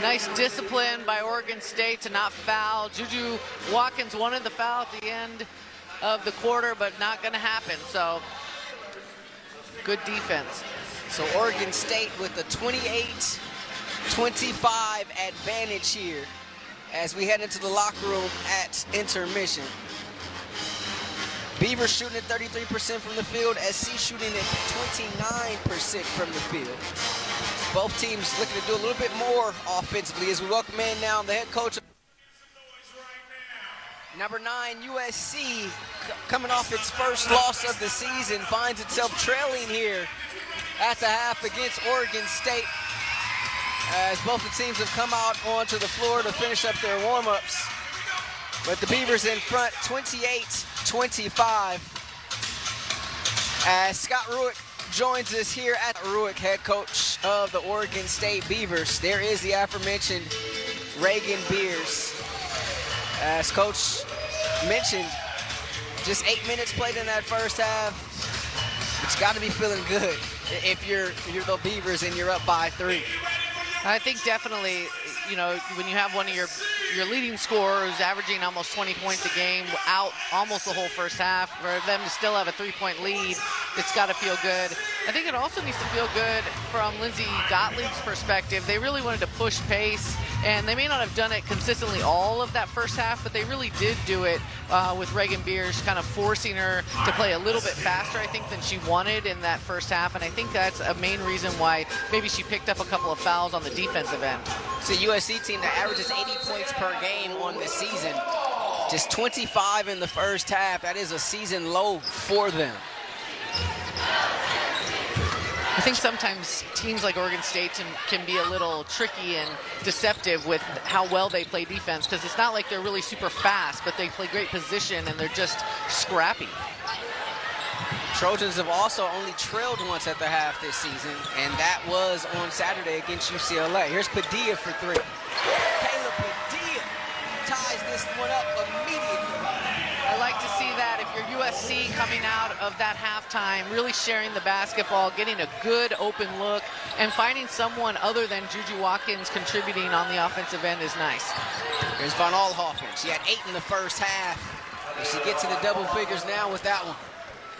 Nice discipline by Oregon State to not foul. Juju Watkins wanted the foul at the end of the quarter, but not going to happen. So good defense. So Oregon State with a 28-25 advantage here as we head into the locker room at intermission. Beavers shooting at 33% from the field, SC shooting at 29% from the field. Both teams looking to do a little bit more offensively as we welcome in now the head coach. Number 9, USC, coming off its first loss of the season, finds itself trailing here at the half against Oregon State as both the teams have come out onto the floor to finish up their warm-ups. But the Beavers in front, 28-25. As Scott Ruick joins us here at Ruick, head coach of the Oregon State Beavers. There is the aforementioned Reagan Beers. As Coach mentioned, just 8 minutes played in that first half. It's got to be feeling good if you're the Beavers and you're up by 3. I think definitely, you know, when you have one of your leading scorers averaging almost 20 points a game out almost the whole first half, for them to still have a 3-point lead, it's got to feel good. I think it also needs to feel good from Lindsey Gottlieb's perspective. They really wanted to push pace, and they may not have done it consistently all of that first half, but they really did do it with Reagan Beers kind of forcing her to play a little bit faster, I think, than she wanted in that first half, and I think that's a main reason why maybe she picked up a couple of fouls on the defensive end. It's a USC team that averages 80 points per game on this season. Just 25 in the first half. That is a season low for them. I think sometimes teams like Oregon State can be a little tricky and deceptive with how well they play defense, because it's not like they're really super fast, but they play great position and they're just scrappy. Trojans have also only trailed once at the half this season, and that was on Saturday against UCLA. Here's Padilla for 3. Caleb Padilla ties this one up immediately. I like to see that if you're USC coming out of that halftime, really sharing the basketball, getting a good open look, and finding someone other than Juju Watkins contributing on the offensive end is nice. Here's Von Oelhoffen. She had 8 in the first half, and she gets to the double figures now with that one.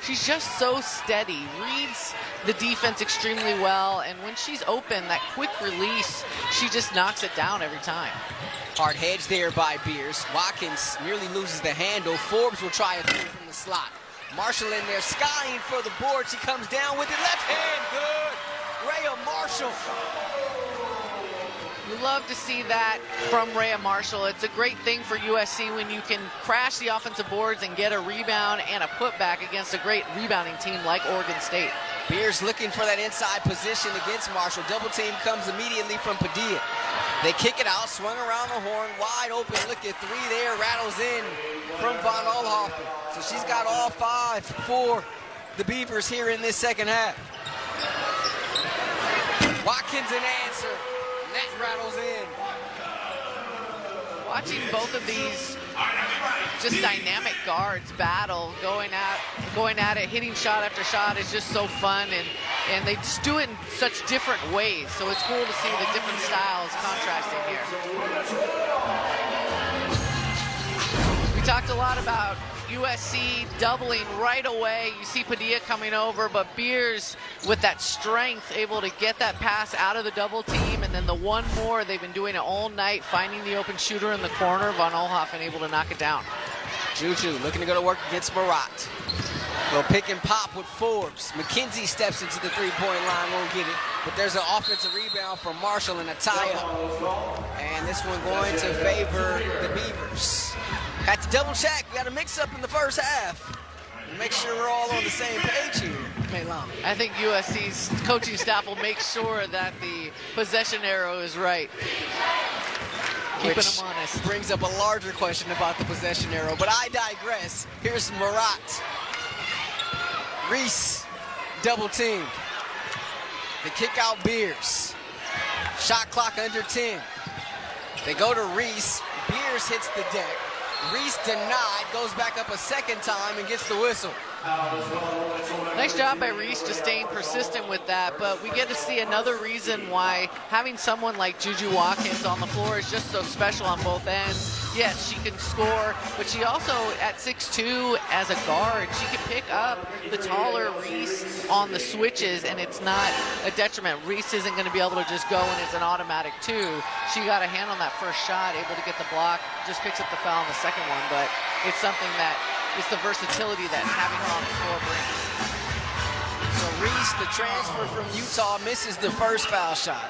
She's just so steady, reads the defense extremely well, and when she's open, that quick release, she just knocks it down every time. Hard hedge there by Beers. Watkins nearly loses the handle. Forbes will try a 3 from the slot. Marshall in there, skying for the board. She comes down with it, left hand, good. Rhea Marshall. You love to see that from Rhea Marshall. It's a great thing for USC when you can crash the offensive boards and get a rebound and a putback against a great rebounding team like Oregon State. Beers looking for that inside position against Marshall. Double team comes immediately from Padilla. They kick it out, swung around the horn, wide open. Look at 3 there, rattles in from Von Oelhoffen. So she's got all 5 for the Beavers here in this second half. Watkins an answer. That rattles in. Watching both of these just dynamic guards battle, going at it, hitting shot after shot is just so fun, and they just do it in such different ways. So it's cool to see the different styles contrasting here. We talked a lot about USC doubling right away. You see Padilla coming over, but Beers with that strength able to get that pass out of the double team, and then the one more, they've been doing it all night, finding the open shooter in the corner. Von Oelhoffen able to knock it down. Juju looking to go to work against Marat. They'll pick and pop with Forbes. McKenzie steps into the 3-point line, won't get it, but there's an offensive rebound from Marshall and a tie-up. And this one going to favor the Beavers. Had to double check. We got a mix-up in the first half. Make sure we're all on the same page here. I think USC's coaching staff will make sure that the possession arrow is right. Keeping them honest. Brings up a larger question about the possession arrow, but I digress. Here's Marat. Reese, double team. They kick out Beers. Shot clock under 10. They go to Reese. Beers hits the deck. Reese denied, goes back up a second time and gets the whistle. Nice job by Reese just staying persistent with that, but we get to see another reason why having someone like Juju Watkins on the floor is just so special on both ends. Yes, she can score, but she also, at 6'2", as a guard, she can pick up the taller Reese on the switches, and it's not a detriment. Reese isn't going to be able to just go, and it's an automatic 2. She got a hand on that first shot, able to get the block, just picks up the foul on the second one, but it's something that it's the versatility that having her on the floor brings. So Reese, the transfer from Utah, misses the first foul shot.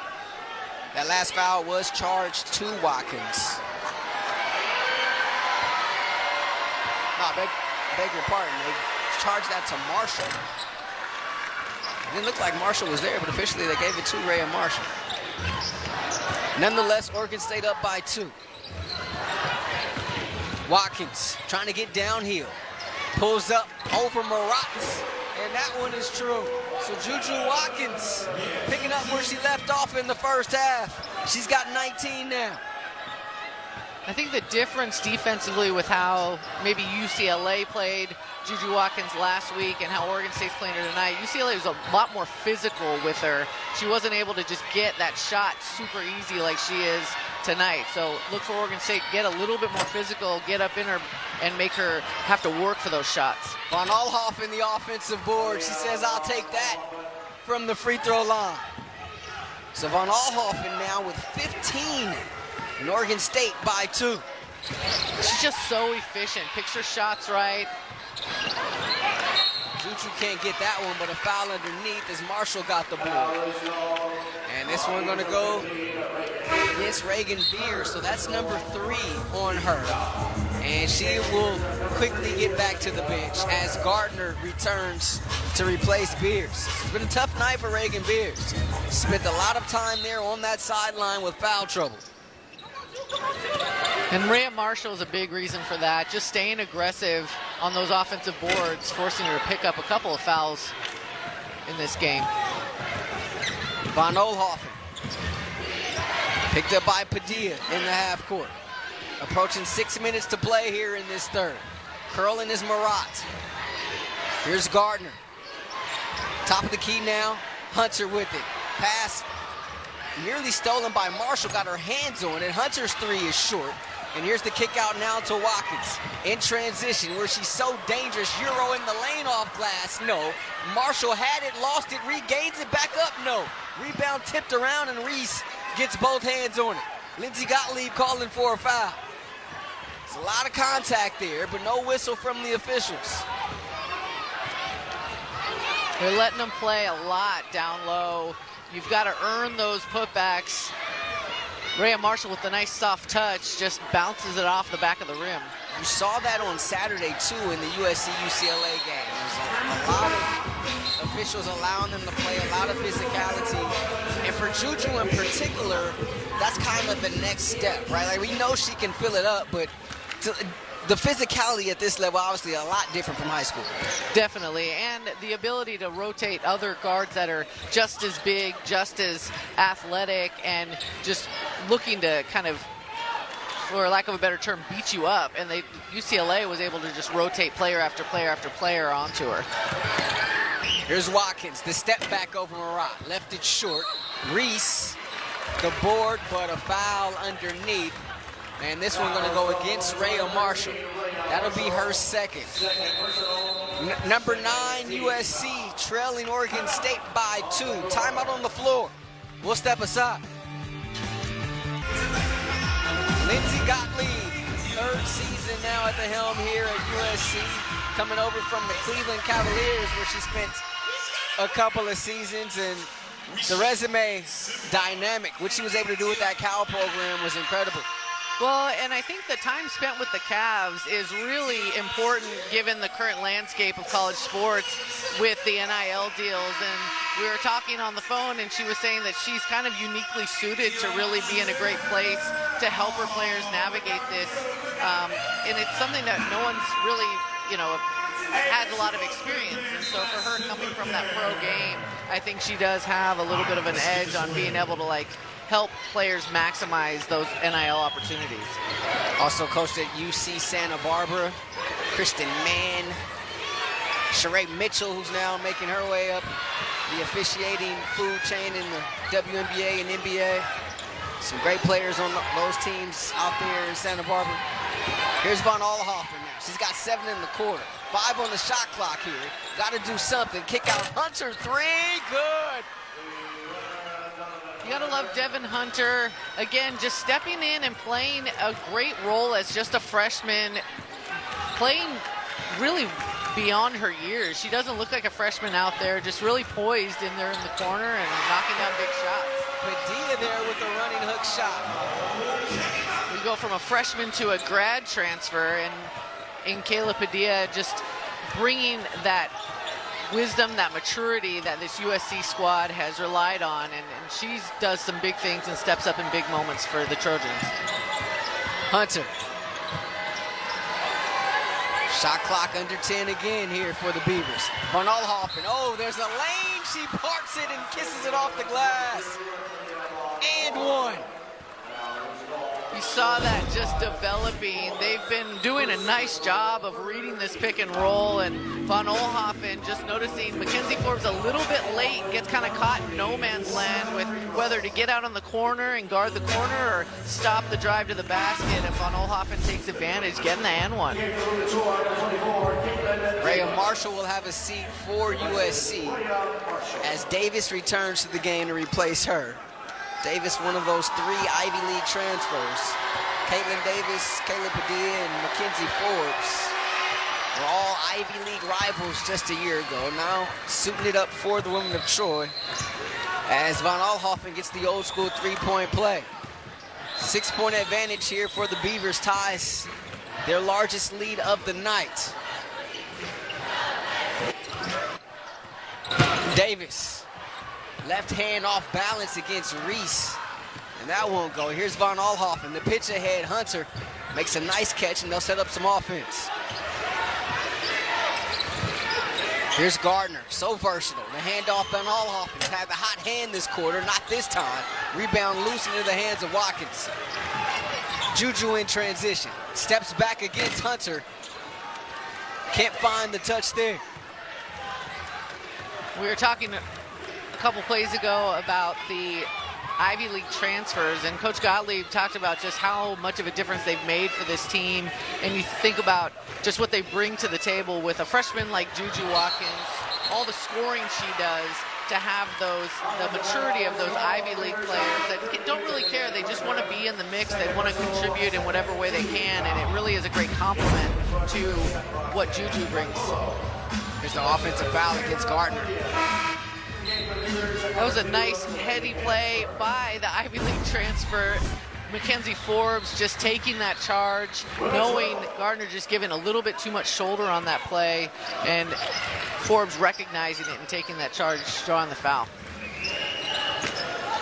That last foul was charged to Watkins. No, beg your pardon. They charged that to Marshall. It didn't look like Marshall was there, but officially they gave it to Rhea Marshall. Nonetheless, Oregon State up by 2. Watkins trying to get downhill. Pulls up over Marat, and that one is true. So Juju Watkins picking up where she left off in the first half. She's got 19 now. I think the difference defensively with how maybe UCLA played Juju Watkins last week and how Oregon State's playing her tonight, UCLA was a lot more physical with her. She wasn't able to just get that shot super easy like she is tonight. So look for Oregon State, get a little bit more physical, get up in her and make her have to work for those shots. Von Alhoff in the offensive board. She says, I'll take that from the free throw line. So Von Alhoff now with 15. And Oregon State by 2. She's just so efficient, picks her shots right. Juju can't get that one, but a foul underneath as Marshall got the ball. And this one gonna go against Reagan Beers, so that's number 3 on her. And she will quickly get back to the bench as Gardner returns to replace Beers. It's been a tough night for Reagan Beers. Spent a lot of time there on that sideline with foul trouble. And Rhea Marshall is a big reason for that, just staying aggressive on those offensive boards, forcing her to pick up a couple of fouls in this game. Von Oelhoffen picked up by Padilla in the half court. Approaching 6 minutes to play here in this third. Curling is Marat. Here's Gardner. Top of the key now, Hunter with it. Pass nearly stolen by Marshall, got her hands on it. Hunter's 3 is short. And here's the kick out now to Watkins in transition where she's so dangerous. Euro in the lane off glass, no. Marshall had it, lost it, regains it, back up, no. Rebound tipped around and Reese gets both hands on it. Lindsey Gottlieb calling for a foul. It's a lot of contact there, but no whistle from the officials. They're letting them play a lot down low. You've got to earn those putbacks. Rhea Marshall with a nice soft touch just bounces it off the back of the rim. You saw that on Saturday too in the USC-UCLA game. There's a lot of officials allowing them to play, a lot of physicality. And for Juju in particular, that's kind of the next step, right? Like we know she can fill it up, but the physicality at this level obviously a lot different from high school. Definitely, and the ability to rotate other guards that are just as big, just as athletic, and just looking to kind of, for lack of a better term, beat you up. And UCLA was able to just rotate player after player after player onto her. Here's Watkins, the step back over Marat. Left it short. Reese, the board, but a foul underneath. And this one going to go against Rhea Marshall. That'll be her second. Number 9, USC, trailing Oregon State by 2. Timeout on the floor. We'll step aside. Lindsey Gottlieb, 3rd season now at the helm here at USC. Coming over from the Cleveland Cavaliers where she spent a couple of seasons. And the resume dynamic, what she was able to do with that Cal program was incredible. Well, and I think the time spent with the Cavs is really important given the current landscape of college sports with the NIL deals. And we were talking on the phone, and she was saying that she's kind of uniquely suited to really be in a great place to help her players navigate this. And it's something that no one's really, has a lot of experience. And so for her coming from that pro game, I think she does have a little bit of an edge on being able to help players maximize those NIL opportunities. Also coached at UC Santa Barbara. Kristen Mann. Sheree Mitchell, who's now making her way up the officiating food chain in the WNBA and NBA. Some great players on those teams out there in Santa Barbara. Here's Von Olhoffen now. She's got 7 in the quarter. 5 on the shot clock here. Got to do something. Kick out Hunter, 3, good. You gotta love Devin Hunter. Again, just stepping in and playing a great role as just a freshman, playing really beyond her years. She doesn't look like a freshman out there, just really poised in there in the corner and knocking down big shots. Padilla there with the running hook shot. We go from a freshman to a grad transfer, and in Kayla Padilla just bringing that wisdom, that maturity that this USC squad has relied on, and she does some big things and steps up in big moments for the Trojans. Hunter. Shot clock under 10 again here for the Beavers. Von Olhoffen, oh, there's a lane. She parks it and kisses it off the glass. And 1. You saw that just developing. They've been doing a nice job of reading this pick and roll, and Von Olhoffen just noticing Mackenzie Forbes a little bit late, gets kind of caught in no man's land with whether to get out on the corner and guard the corner or stop the drive to the basket, and Von Olhoffen takes advantage, getting the and 1. Rhea Marshall will have a seat for USC as Davis returns to the game to replace her. Davis, one of those 3 Ivy League transfers. Caitlin Davis, Kayla Padilla, and Mackenzie Forbes were all Ivy League rivals just a year ago. Now suiting it up for the women of Troy as Von Olhoffen gets the old school 3-point play. 6-point advantage here for the Beavers, ties their largest lead of the night. Davis. Left hand off balance against Reese, and that won't go. Here's Von Olhoffen, the pitch ahead. Hunter makes a nice catch, and they'll set up some offense. Here's Gardner, so versatile. The handoff, Von Olhoffen's had the hot hand this quarter, not this time. Rebound loose into the hands of Watkins. Juju in transition, steps back against Hunter. Can't find the touch there. We were talking a couple plays ago about the Ivy League transfers, and Coach Gottlieb talked about just how much of a difference they've made for this team, and you think about just what they bring to the table with a freshman like Juju Watkins, all the scoring she does, to have the maturity of those Ivy League players that don't really care. They just want to be in the mix. They want to contribute in whatever way they can, and it really is a great compliment to what Juju brings. There's the offensive foul against Gardner. That was a nice heady play by the Ivy League transfer. Mackenzie Forbes just taking that charge, knowing Gardner just giving a little bit too much shoulder on that play, and Forbes recognizing it and taking that charge, drawing the foul.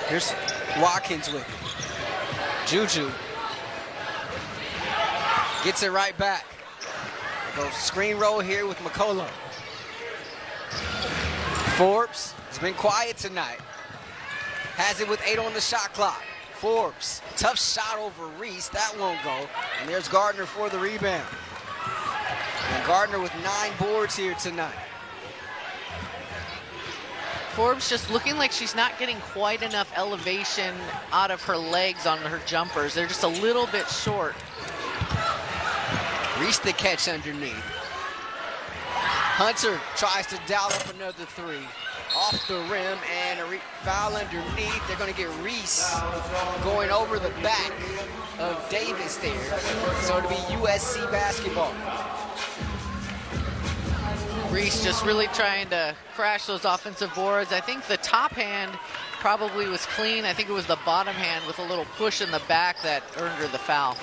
Here's Watkins with it. Juju gets it right back. Go screen roll here with McCullough. Forbes has been quiet tonight. Has it with 8 on the shot clock. Forbes, tough shot over Reese. That won't go. And there's Gardner for the rebound. And Gardner with 9 boards here tonight. Forbes just looking like she's not getting quite enough elevation out of her legs on her jumpers. They're just a little bit short. Reese the catch underneath. Hunter tries to dial up another 3. Off the rim and a foul underneath. They're going to get Reese going over the back of Davis there. So it'll be USC basketball. Reese just really trying to crash those offensive boards. I think the top hand probably was clean. I think it was the bottom hand with a little push in the back that earned her the foul.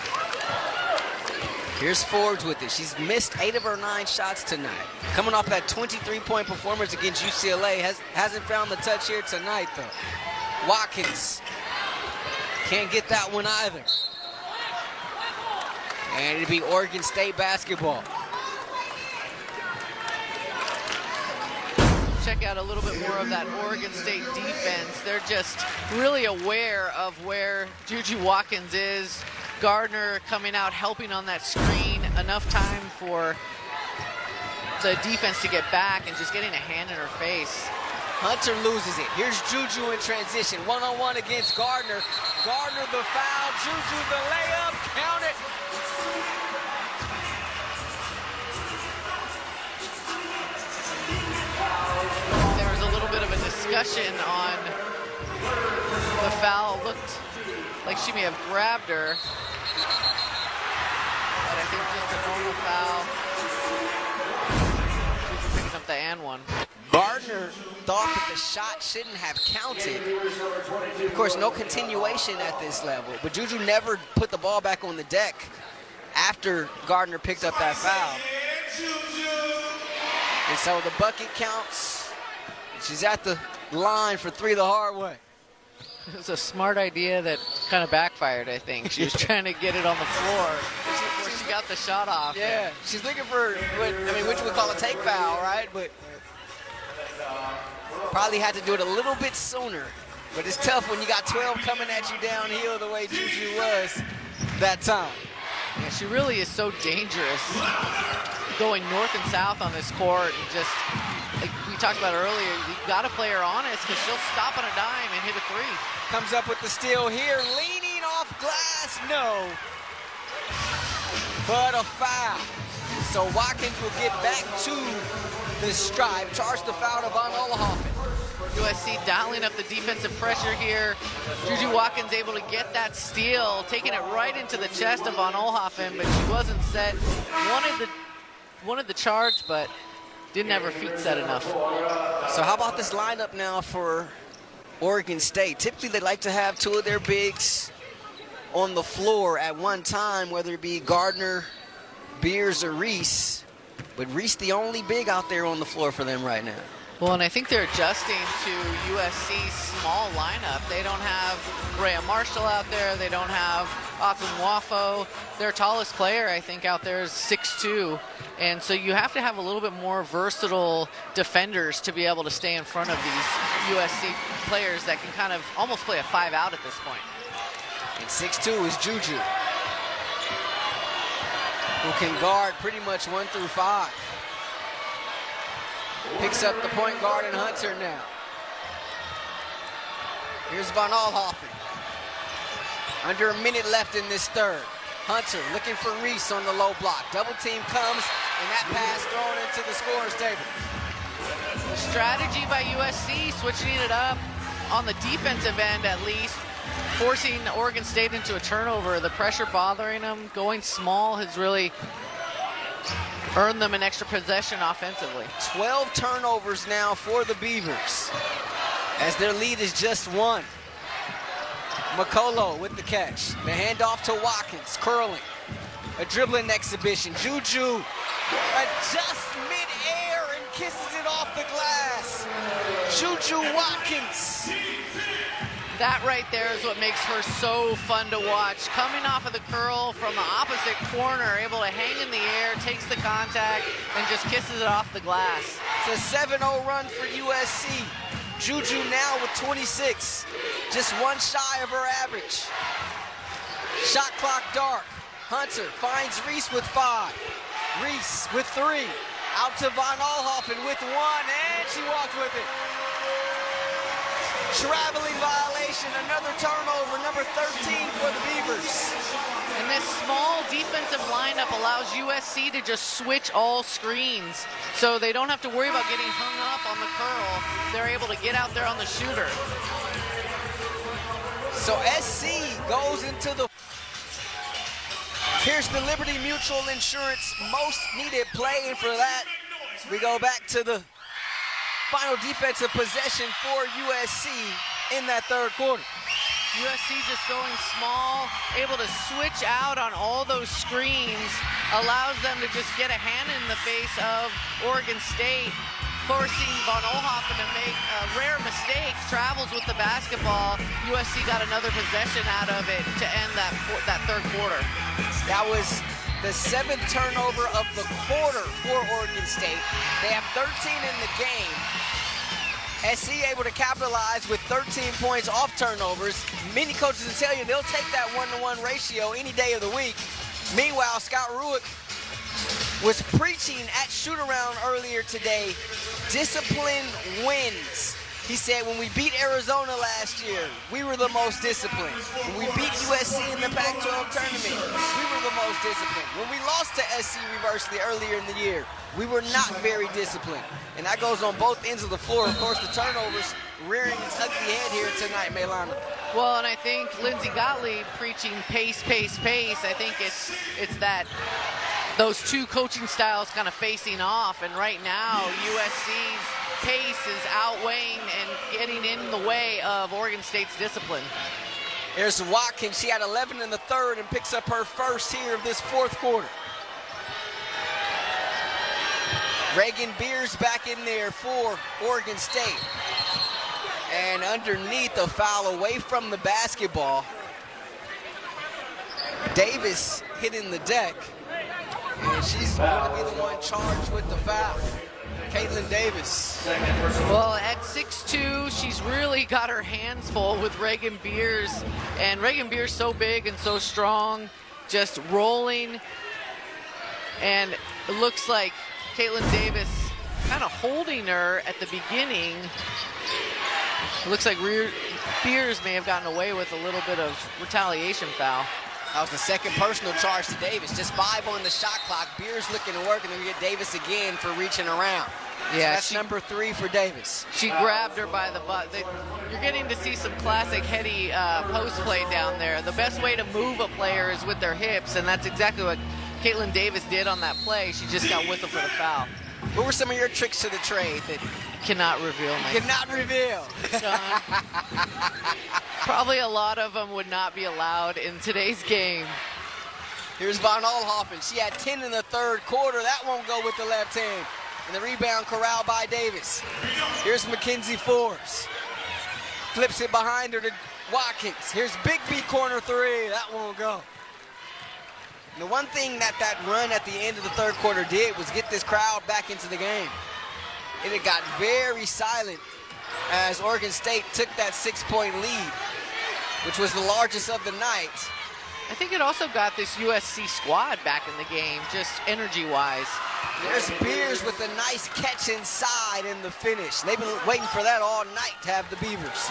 Here's Forbes with it. She's missed 8 of her 9 shots tonight. Coming off that 23-point performance against UCLA. Hasn't found the touch here tonight, though. Watkins can't get that one either. And it'll be Oregon State basketball. check out a little bit more of that Oregon State defense. They're just really aware of where Juju Watkins is. Gardner coming out, helping on that screen. Enough time for the defense to get back and just getting a hand in her face. Hunter loses it. Here's Juju in transition. One-on-one against Gardner. Gardner the foul. Juju the layup. Count it. There was a little bit of a discussion on the foul. Looked like she may have grabbed her. But I think just a normal foul. She's picking up the and one. Gardner thought that the shot shouldn't have counted. Of course, no continuation at this level. But Juju never put the ball back on the deck after Gardner picked up that foul. And so the bucket counts. She's at the line for three the hard way. It was a smart idea that kind of backfired, I think. She was trying to get it on the floor before she got the shot off. Yeah, she's looking for, which we call a take foul, right? But probably had to do it a little bit sooner. But it's tough when you got 12 coming at you downhill the way Juju was that time. Yeah, she really is so dangerous going north and south on this court. And just, like we talked about earlier, you got to play her honest because she'll stop on a dime and hit a three. Comes up with the steal here, leaning off glass, no. But a foul. So Watkins will get back to the stripe, charge the foul to Von Oelhoffen. USC dialing up the defensive pressure here. Juju Watkins able to get that steal, taking it right into the chest of Von Oelhoffen, but she wasn't set. Wanted the charge, but didn't have her feet set enough. So how about this lineup now for Oregon State? Typically they like to have two of their bigs on the floor at one time, whether it be Gardner, Beers, or Reese. But Reese the only big out there on the floor for them right now. Well, and I think they're adjusting to USC's small lineup. They don't have Rhea Marshall out there. They don't have Akunwafo. Their tallest player, I think, out there is 6'2". And so you have to have a little bit more versatile defenders to be able to stay in front of these USC players that can kind of almost play a 5 out at this point. And 6'2" is Juju, who can guard pretty much 1 through 5. Picks up the point guard and Hunter now. Here's Von Oelhoffen. Under a minute left in this third. Hunter looking for Reese on the low block. Double team comes, and that pass thrown into the scorer's table. The strategy by USC, switching it up on the defensive end at least, forcing Oregon State into a turnover. The pressure bothering them, going small has really earned them an extra possession offensively. 12 turnovers now for the Beavers, as their lead is just 1. Makolo with the catch. The handoff to Watkins, curling. A dribbling exhibition. Juju adjusts mid-air and kisses it off the glass. Juju Watkins. That right there is what makes her so fun to watch. Coming off of the curl from the opposite corner, able to hang in the air, takes the contact, and just kisses it off the glass. It's a 7-0 run for USC. Juju now with 26, just 1 shy of her average. Shot clock dark. Hunter finds Reese with 5. Reese with 3. Out to Von Oelhoffen with 1, and she walked with it. Traveling violation, another turnover, number 13 for the Beavers. And this small defensive lineup allows USC to just switch all screens, so they don't have to worry about getting hung up on the curl. They're able to get out there on the shooter. So SC goes into the... Here's the Liberty Mutual Insurance most needed play, and for that, we go back to the final defensive possession for USC in that third quarter. USC just going small, able to switch out on all those screens, allows them to just get a hand in the face of Oregon State, forcing Von Oelhoffen to make a rare mistake, travels with the basketball. USC got another possession out of it to end that third quarter. That was the 7th turnover of the quarter for Oregon State. They have 13 in the game. SC able to capitalize with 13 points off turnovers. Many coaches will tell you they'll take that 1-to-1 ratio any day of the week. Meanwhile, Scott Ruick was preaching at shoot-around earlier today. Discipline wins. He said when we beat Arizona last year, we were the most disciplined. When we beat USC in the Pac-12 tournament, we were the most disciplined. When we lost to SC reversely earlier in the year, we were not very disciplined. And that goes on both ends of the floor. Of course, the turnovers rearing its ugly head here tonight, Maylana. Well, and I think Lindsey Gottlieb preaching pace, pace, pace. I think it's that those two coaching styles kind of facing off. And right now, USC's pace is outweighing and getting in the way of Oregon State's discipline. There's Watkins. She had 11 in the third and picks up her first here of this fourth quarter. Reagan Beers back in there for Oregon State. And underneath, a foul away from the basketball. Davis hitting the deck. And she's going to be the one charged with the foul. Caitlin Davis. Well, at 6'2", she's really got her hands full with Reagan Beers. And Reagan Beers so big and so strong, just rolling. And it looks like Caitlin Davis kind of holding her at the beginning. It looks like Beers may have gotten away with a little bit of retaliation foul. That was the second personal charge to Davis. Just 5 on the shot clock. Beers looking to work, and then we get Davis again for reaching around. Yeah, so that's number 3 for Davis. She grabbed her by the butt. You're getting to see some classic heady post play down there. The best way to move a player is with their hips, and that's exactly what Caitlin Davis did on that play. She just got whistled for the foul. What were some of your tricks to the trade that cannot reveal? Cannot reveal. Probably a lot of them would not be allowed in today's game. Here's Von Oelhoffen. She had 10 in the third quarter. That won't go with the left hand. And the rebound corralled by Davis. Here's Mackenzie Forbes. Flips it behind her to Watkins. Here's Big B corner 3. That won't go. And the one thing that run at the end of the third quarter did was get this crowd back into the game. And it got very silent as Oregon State took that 6-point lead, which was the largest of the night. I think it also got this USC squad back in the game, just energy-wise. There's Beers with a nice catch inside in the finish. They've been waiting for that all night to have the Beavers.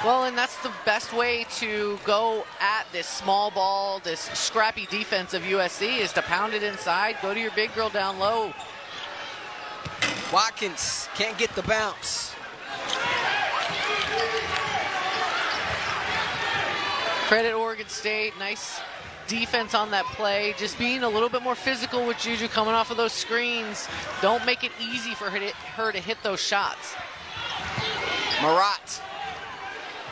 Well, and that's the best way to go at this small ball, this scrappy defense of USC is to pound it inside, go to your big girl down low. Watkins can't get the bounce. Credit Oregon State, nice defense on that play. Just being a little bit more physical with Juju coming off of those screens. Don't make it easy for her to hit those shots. Marat,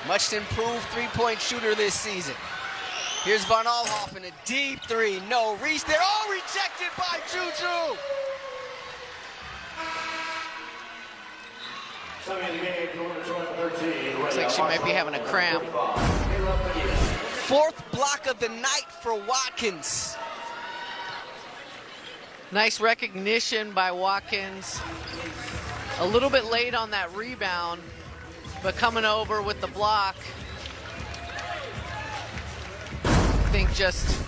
much improved three-point shooter this season. Here's Von Oelhoffen, a deep 3, no reach there. Oh, rejected by Juju. Looks like she might be having a cramp. 4th block of the night for Watkins. Nice recognition by Watkins. A little bit late on that rebound, but coming over with the block. I think just,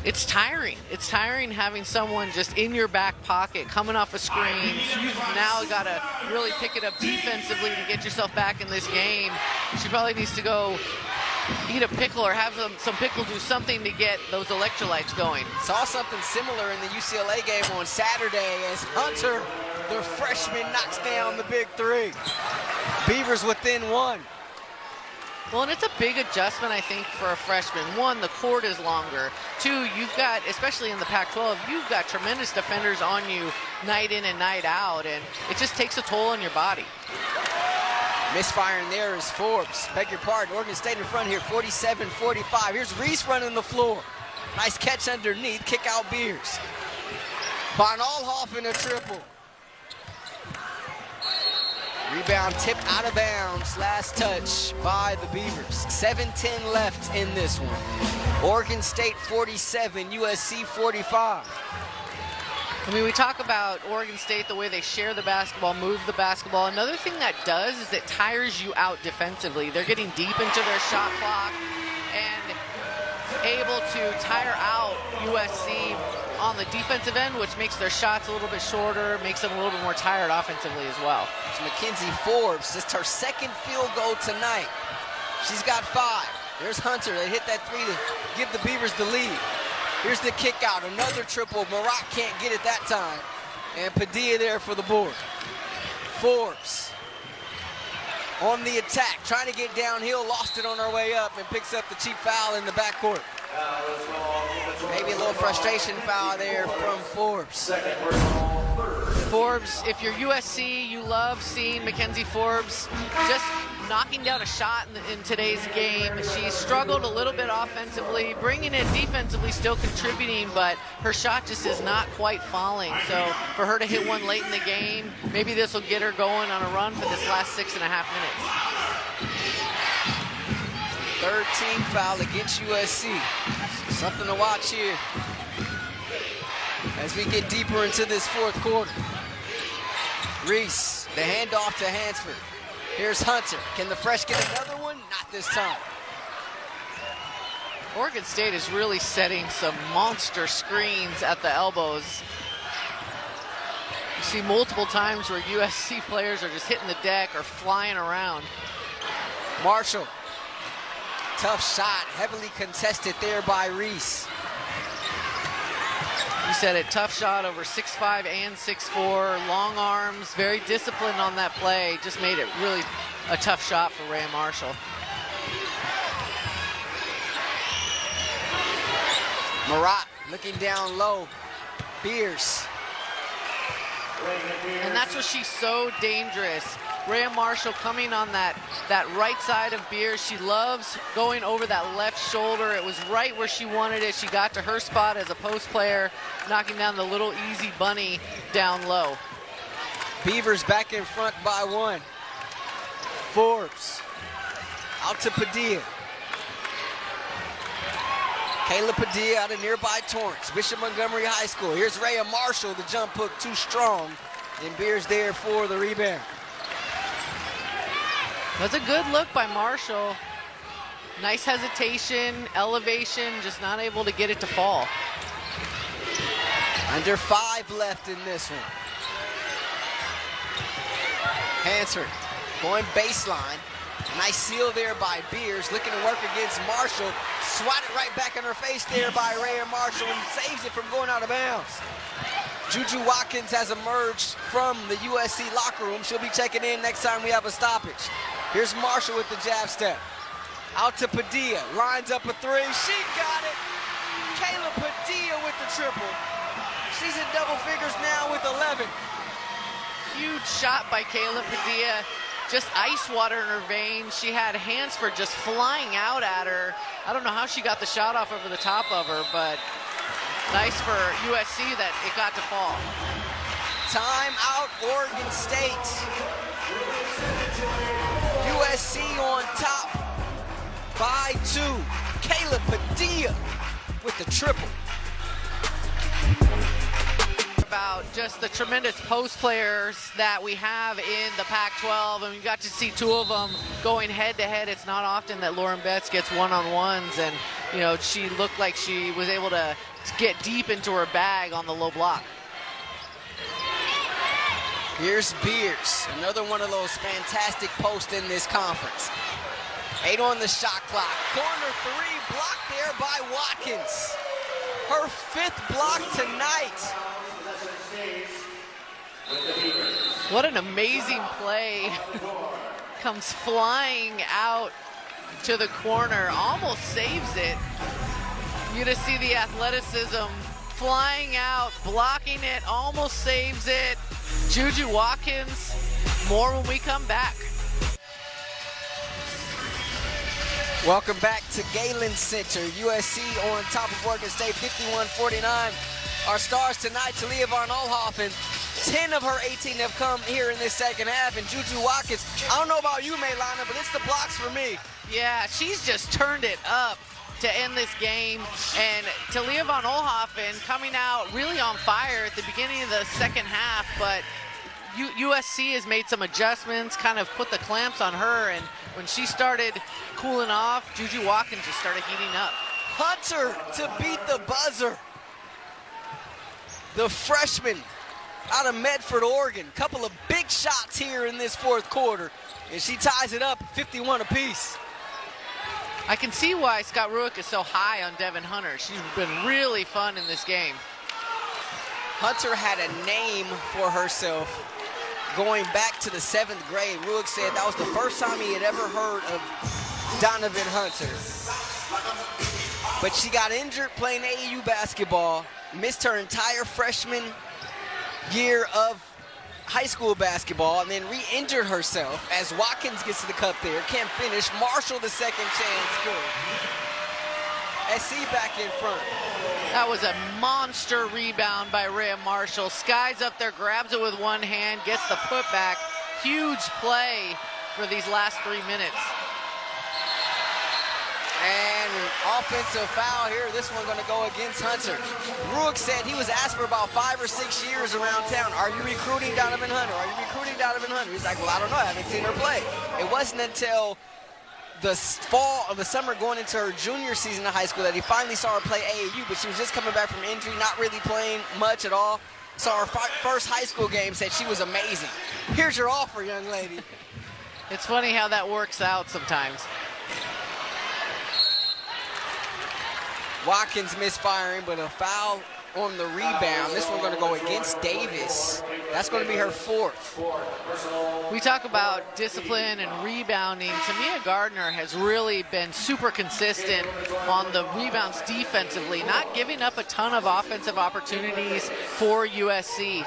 it's tiring. It's tiring having someone just in your back pocket, coming off a screen. You've now got to really pick it up defensively to get yourself back in this game. She probably needs to go eat a pickle or have some pickle, do something to get those electrolytes going. Saw something similar in the UCLA game on Saturday as Hunter, the freshman, knocks down the big 3. Beavers within 1. Well, and it's a big adjustment, I think, for a freshman. 1, the court is longer. 2, you've got, especially in the Pac-12, you've got tremendous defenders on you night in and night out, and it just takes a toll on your body. Misfiring there is Forbes. Beg your pardon, Oregon State in front here, 47-45. Here's Reese running the floor. Nice catch underneath, kick out Beers. Von Oelhoffen a triple. Rebound tipped out of bounds, last touch by the Beavers. 7:10 left in this one. Oregon State 47, USC 45. I mean, we talk about Oregon State, the way they share the basketball, move the basketball. Another thing that does is it tires you out defensively. They're getting deep into their shot clock and able to tire out USC on the defensive end, which makes their shots a little bit shorter, makes them a little bit more tired offensively as well. It's Mackenzie Forbes, just her second field goal tonight. She's got 5. There's Hunter. They hit that 3 to give the Beavers the lead. Here's the kick out, another triple. Marat can't get it that time. And Padilla there for the board. Forbes on the attack, trying to get downhill, lost it on her way up and picks up the cheap foul in the backcourt. Maybe a little frustration foul there from Forbes. Forbes, if you're USC, you love seeing Mackenzie Forbes just knocking down a shot in today's game. She struggled a little bit offensively, bringing it defensively, still contributing, but her shot just is not quite falling. So for her to hit one late in the game, maybe this will get her going on a run for this last 6.5 minutes. Third team foul against USC. Something to watch here as we get deeper into this fourth quarter. Reese, the handoff to Hansford. Here's Hunter. Can the fresh get another one? Not this time. Oregon State is really setting some monster screens at the elbows. You see multiple times where USC players are just hitting the deck or flying around. Marshall. Tough shot, heavily contested there by Reese. You said it, tough shot over 6'5" and 6'4", long arms, very disciplined on that play. Just made it really a tough shot for Rhea Marshall. Marat looking down low. Beers. And that's where she's so dangerous. Rhea Marshall coming on that right side of Beers. She loves going over that left shoulder. It was right where she wanted it. She got to her spot as a post player, knocking down the little easy bunny down low. Beavers back in front by 1. Forbes out to Padilla. Kayla Padilla out of nearby Torrance, Bishop Montgomery High School. Here's Rhea Marshall, the jump hook too strong, and Beers there for the rebound. That's a good look by Marshall. Nice hesitation, elevation, just not able to get it to fall. Under 5 left in this one. Hansford going baseline. Nice seal there by Beers, looking to work against Marshall. Swatted right back in her face there by Rhea Marshall and saves it from going out of bounds. Juju Watkins has emerged from the USC locker room. She'll be checking in next time we have a stoppage. Here's Marshall with the jab step. Out to Padilla, lines up a 3. She got it. Kayla Padilla with the triple. She's in double figures now with 11. Huge shot by Kayla Padilla. Just ice water in her veins. She had Hansford just flying out at her. I don't know how she got the shot off over the top of her, but nice for USC that it got to fall. Time out, Oregon State. USC on top by 2. Kayla Padilla with the triple. About just the tremendous post players that we have in the Pac-12, and we got to see 2 of them going head-to-head. It's not often that Lauren Betts gets one-on-ones, and you know, she looked like she was able to get deep into her bag on the low block. Here's Beers, another one of those fantastic posts in this conference. 8 on the shot clock. Corner 3 blocked there by Watkins. Her 5th block tonight. What an amazing play. Comes flying out to the corner, almost saves it. You just see the athleticism flying out, blocking it, almost saves it. Juju Watkins, more when we come back. Welcome back to Galen Center. USC on top of Oregon State, 51-49. Our stars tonight, Talia Von Oelhoffen. 10 of her 18 have come here in this second half, and Juju Watkins, I don't know about you, Maylana, but it's the blocks for me. Yeah, she's just turned it up. to end this game. And Talia von Oelhoffen coming out really on fire at the beginning of the second half, but USC has made some adjustments, kind of put the clamps on her, and when she started cooling off, Juju Watkins just started heating up. Hunter to beat the buzzer. The freshman out of Medford, Oregon. Couple of big shots here in this fourth quarter, and she ties it up 51 apiece. I can see why Scott Ruick is so high on Devin Hunter. She's been really fun in this game. Hunter had a name for herself going back to the 7th grade. Ruick said that was the first time he had ever heard of Donovan Hunter. But she got injured playing AAU basketball, missed her entire freshman year of high school basketball, and then re-injured herself as Watkins gets to the cup there, can't finish. Marshall, the second chance, good. SC back in front. That was a monster rebound by Rhea Marshall. Skies up there, grabs it with one hand, gets the putback. Huge play for these last 3 minutes. And an offensive foul here. This one gonna go against Hunter. Ruick said he was asked for about 5 or 6 years around town. Are you recruiting Donovan Hunter? Are you recruiting Donovan Hunter? He's like, well, I don't know. I haven't seen her play. It wasn't until the fall of the summer going into her junior season of high school that he finally saw her play AAU, but she was just coming back from injury, not really playing much at all. Saw her first high school game, said she was amazing. Here's your offer, young lady. It's funny how that works out sometimes. Watkins misfiring, but a foul on the rebound. This one's going to go against Davis. That's going to be her fourth. We talk about discipline and rebounding. Tamia Gardner has really been super consistent on the rebounds defensively, not giving up a ton of offensive opportunities for USC.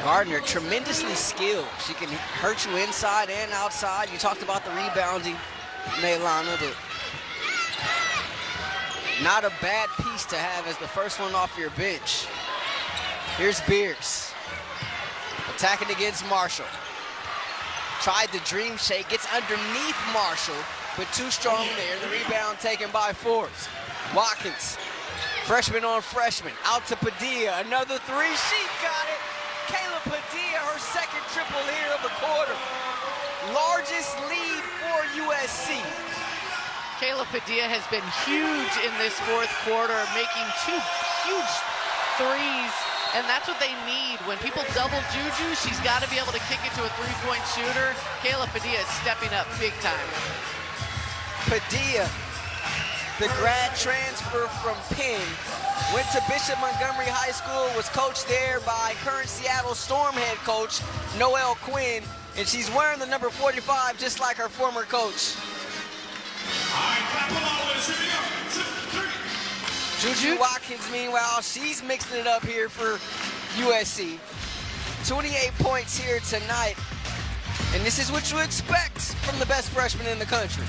Gardner, tremendously skilled. She can hurt you inside and outside. You talked about the rebounding, Maylana, but not a bad piece to have as the first one off your bench. Here's Beers. Attacking against Marshall. Tried the dream shake, gets underneath Marshall, but too strong there. The rebound taken by Forbes. Watkins, freshman on freshman, out to Padilla. Another three, she got it. Kayla Padilla, her second triple here of the quarter. Largest lead for USC. Kayla Padilla has been huge in this fourth quarter, making 2 huge threes, and that's what they need. When people double Juju, she's got to be able to kick it to a three-point shooter. Kayla Padilla is stepping up big time. Padilla, the grad transfer from Penn, went to Bishop Montgomery High School, was coached there by current Seattle Storm head coach Noelle Quinn, and she's wearing the number 45 just like her former coach. Juju Watkins, meanwhile, she's mixing it up here for USC. 28 points here tonight, and this is what you expect from the best freshman in the country.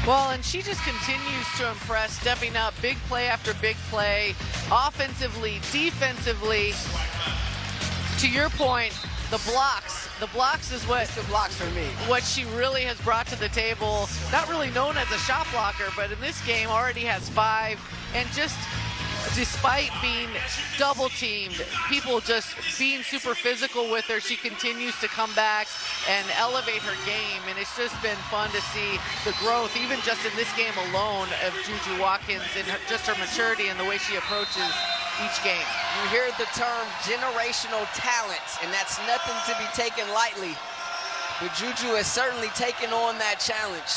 Well, and she just continues to impress, stepping up big play after big play, offensively, defensively. To your point, the blocks is what the blocks for me. What she really has brought to the table. Not really known as a shot blocker, but in this game already has 5. And just despite being double teamed, people just being super physical with her, she continues to come back and elevate her game. And it's just been fun to see the growth, even just in this game alone, of Juju Watkins and just her maturity and the way she approaches each game. You hear the term generational talent, and that's nothing to be taken lightly. But Juju has certainly taken on that challenge.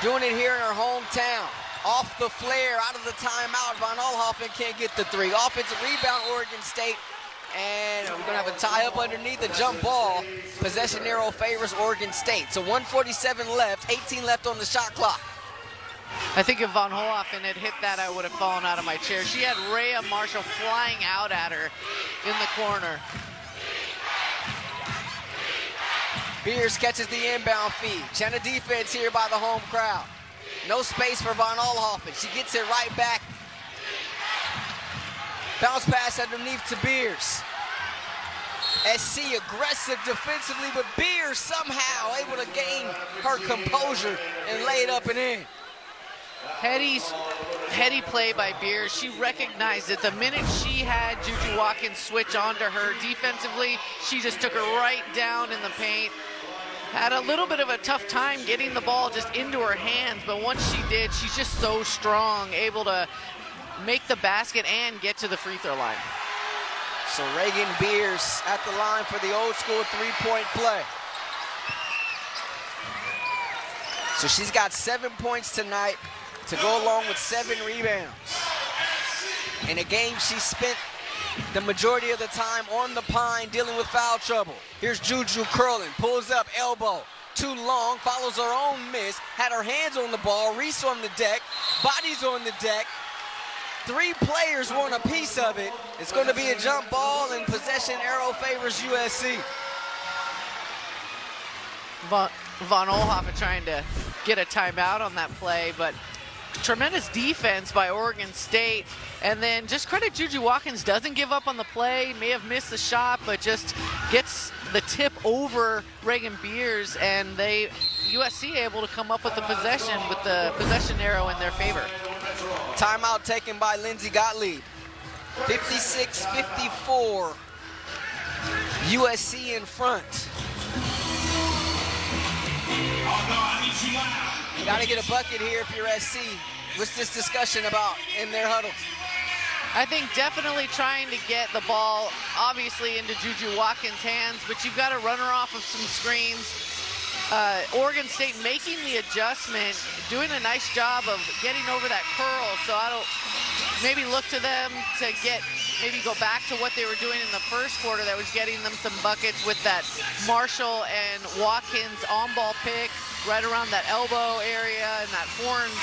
Doing it here in her hometown. Off the flare, out of the timeout, Von Oelhoffen can't get the three. Offensive rebound, Oregon State. And we're gonna have a tie up underneath the jump ball. Possession arrow favors Oregon State. So 1:47 left, 18 left on the shot clock. I think if Von Oelhoffen had hit that, I would have fallen out of my chair. She had Rhea Marshall flying out at her in the corner. Beers catches the inbound feed. China defense here by the home crowd. No space for Von Oelhoffen. She gets it right back. Bounce pass underneath to Beers. SC aggressive defensively, but Beers somehow able to gain her composure and lay it up and in. Heady play by Beers. She recognized it. The minute she had Juju Watkins switch onto her defensively, she just took her right down in the paint. Had a little bit of a tough time getting the ball just into her hands, but once she did, she's just so strong, able to make the basket and get to the free throw line. So Reagan Beers at the line for the old school three-point play. So she's got 7 points tonight to go along with 7 rebounds. In a game she spent the majority of the time on the pine dealing with foul trouble. Here's Juju curling, pulls up, elbow, too long, follows her own miss, had her hands on the ball, Reese on the deck, bodies on the deck. 3 players want a piece of it. It's going to be a jump ball, and possession arrow favors USC. Von Oelhoffen trying to get a timeout on that play, but tremendous defense by Oregon State. And then just credit Juju Watkins, doesn't give up on the play, may have missed the shot, but just gets the tip over Reagan Beers, and USC able to come up with the possession with the possession arrow in their favor. Timeout taken by Lindsey Gottlieb. 56-54. USC in front. You got to get a bucket here if you're SC. What's this discussion about in their huddle? I think definitely trying to get the ball, obviously, into Juju Watkins' hands, but you've got to run her off of some screens. Oregon State making the adjustment, doing a nice job of getting over that curl, so I don't maybe look to them to maybe go back to what they were doing in the first quarter that was getting them some buckets with that Marshall and Watkins on-ball pick right around that elbow area and that horns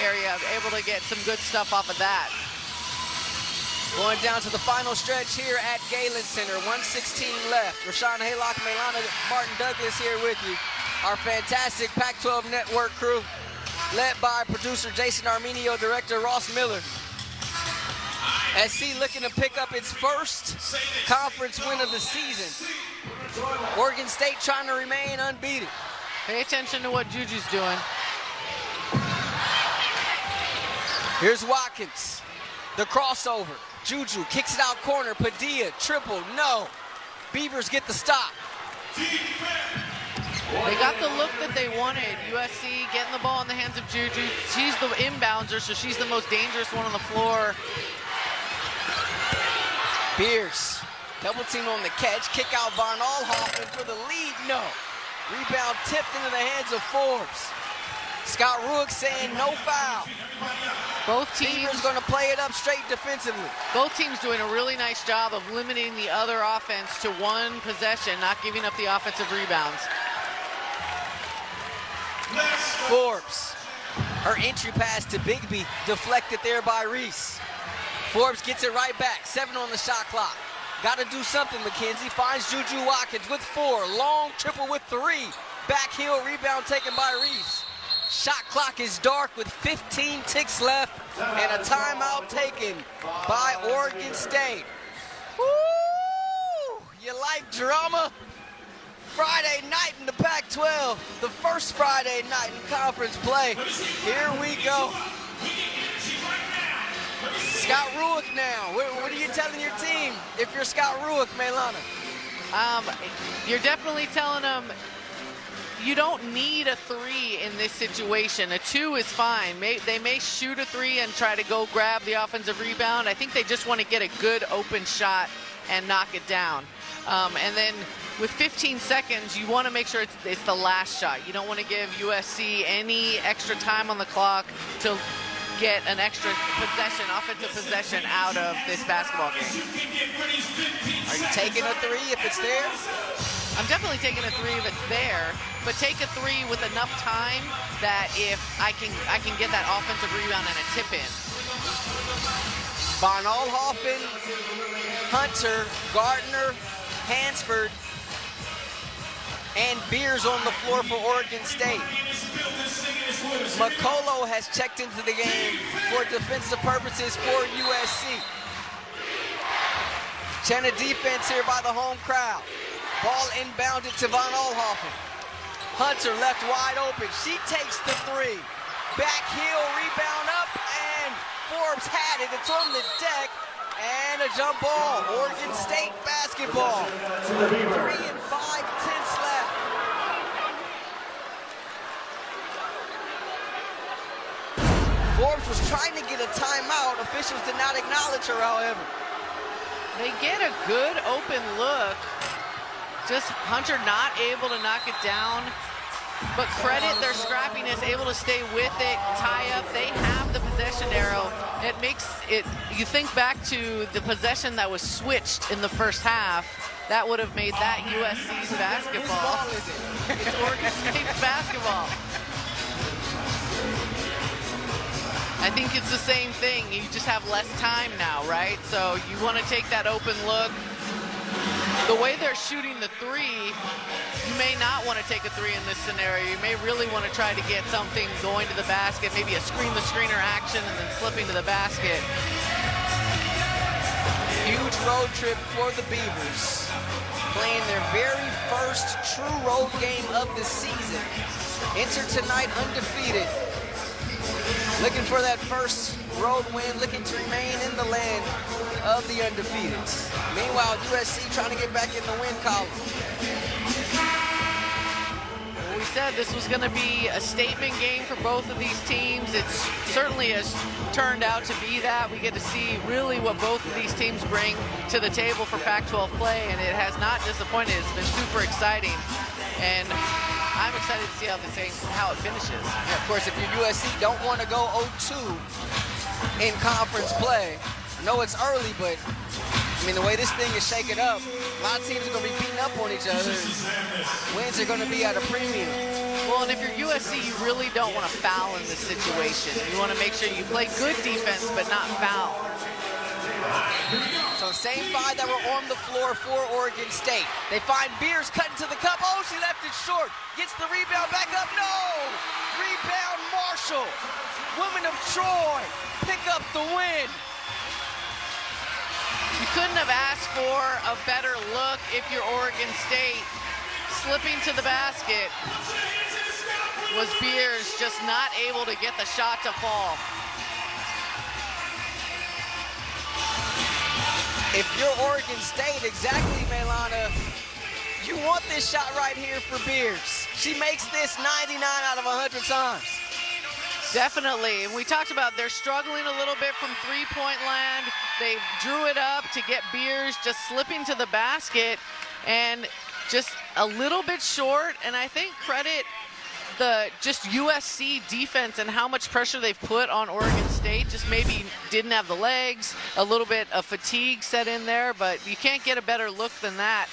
area, able to get some good stuff off of that. Going down to the final stretch here at Galen Center, 1:16 left. Rashawn Haylock, Melana Martin Douglas here with you. Our fantastic Pac-12 network crew, led by producer Jason Arminio, director Ross Miller. SC looking to pick up its first conference win of the season. Oregon State trying to remain unbeaten. Pay attention to what Juju's doing. Here's Watkins, the crossover. Juju kicks it out corner, Padilla, triple, no. Beavers get the stop. They got the look that they wanted. USC getting the ball in the hands of Juju. She's the inbounder, so she's the most dangerous one on the floor. Beers, double team on the catch, kick out Von Oelhoffen for the lead, no. Rebound tipped into the hands of Forbes. Scott Ruick saying no foul. Both teams Beavers going to play it up straight defensively. Both teams doing a really nice job of limiting the other offense to one possession, not giving up the offensive rebounds. Forbes, her entry pass to Bigby, deflected there by Reese. Forbes gets it right back, 7 on the shot clock. Got to do something, McKenzie. Finds Juju Watkins with 4, long triple with 3. Back heel rebound taken by Reese. Shot clock is dark with 15 ticks left and a timeout taken by Oregon State. Woo! You like drama? Friday night in the Pac-12, the first Friday night in conference play. Here we go. Scott Ruick now. What are you telling your team if you're Scott Ruick, Melana? You're definitely telling them you don't need a 3 in this situation. A 2 is fine. They may shoot a 3 and try to go grab the offensive rebound. I think they just want to get a good open shot and knock it down. And then with 15 seconds, you want to make sure it's the last shot. You don't want to give USC any extra time on the clock to get an extra possession, offensive possession out of this basketball game. Are you taking a 3 if it's there? I'm definitely taking a 3 if it's there, but take a 3 with enough time that if I can get that offensive rebound and a tip in. Von Oelhoffen, Hunter, Gardner, Hansford, and Beers on the floor for Oregon State. McCullough has checked into the game for defensive purposes for USC. China defense here by the home crowd. Ball inbounded to Von Oelhoffen. Hunter left wide open. She takes the three. Back heel, rebound up, and Forbes had it. It's on the deck, and a jump ball. Oregon State basketball. 3 and 5/10 left. Forbes was trying to get a timeout. Officials did not acknowledge her, however. They get a good open look. Just Hunter not able to knock it down, but credit their scrappiness, able to stay with it, tie up. They have the possession arrow. It makes it, you think back to the possession that was switched in the first half, that would have made that USC's basketball. Whose ball is it? It's Oregon State's basketball. I think it's the same thing. You just have less time now, right? So you want to take that open look. The way they're shooting the three, you may not want to take a three in this scenario. You may really want to try to get something going to the basket, maybe a screen-the-screener action and then slipping to the basket. Huge road trip for the Beavers. Playing their very first true road game of the season. Enter tonight undefeated. Looking for that first road win, looking to remain in the land of the undefeateds. Meanwhile, USC trying to get back in the win column. Well, we said this was going to be a statement game for both of these teams. It certainly has turned out to be that. We get to see really what both of these teams bring to the table for Pac-12 play, and it has not disappointed. It's been super exciting, and I'm excited to see how it finishes. Yeah, of course, if you're USC, don't want to go 0-2 in conference play. I know it's early, but I mean, the way this thing is shaking up, a lot of teams are going to be beating up on each other. Wins are going to be at a premium. Well, and if you're USC, you really don't want to foul in this situation. You want to make sure you play good defense, but not foul. So same five that were on the floor for Oregon State. They find Beers cutting to the cup. Oh, she left it short. Gets the rebound back up. No! Rebound Marshall. Women of Troy pick up the win. You couldn't have asked for a better look if you're Oregon State. Slipping to the basket was Beers, just not able to get the shot to fall. If you're Oregon State, exactly, Melana, you want this shot right here for Beers. She makes this 99 out of 100 times. Definitely, and we talked about they're struggling a little bit from three-point land. They drew it up to get Beers, just slipping to the basket and just a little bit short, and I think credit the just USC defense and how much pressure they've put on Oregon State. Just maybe didn't have the legs, a little bit of fatigue set in there, but you can't get a better look than that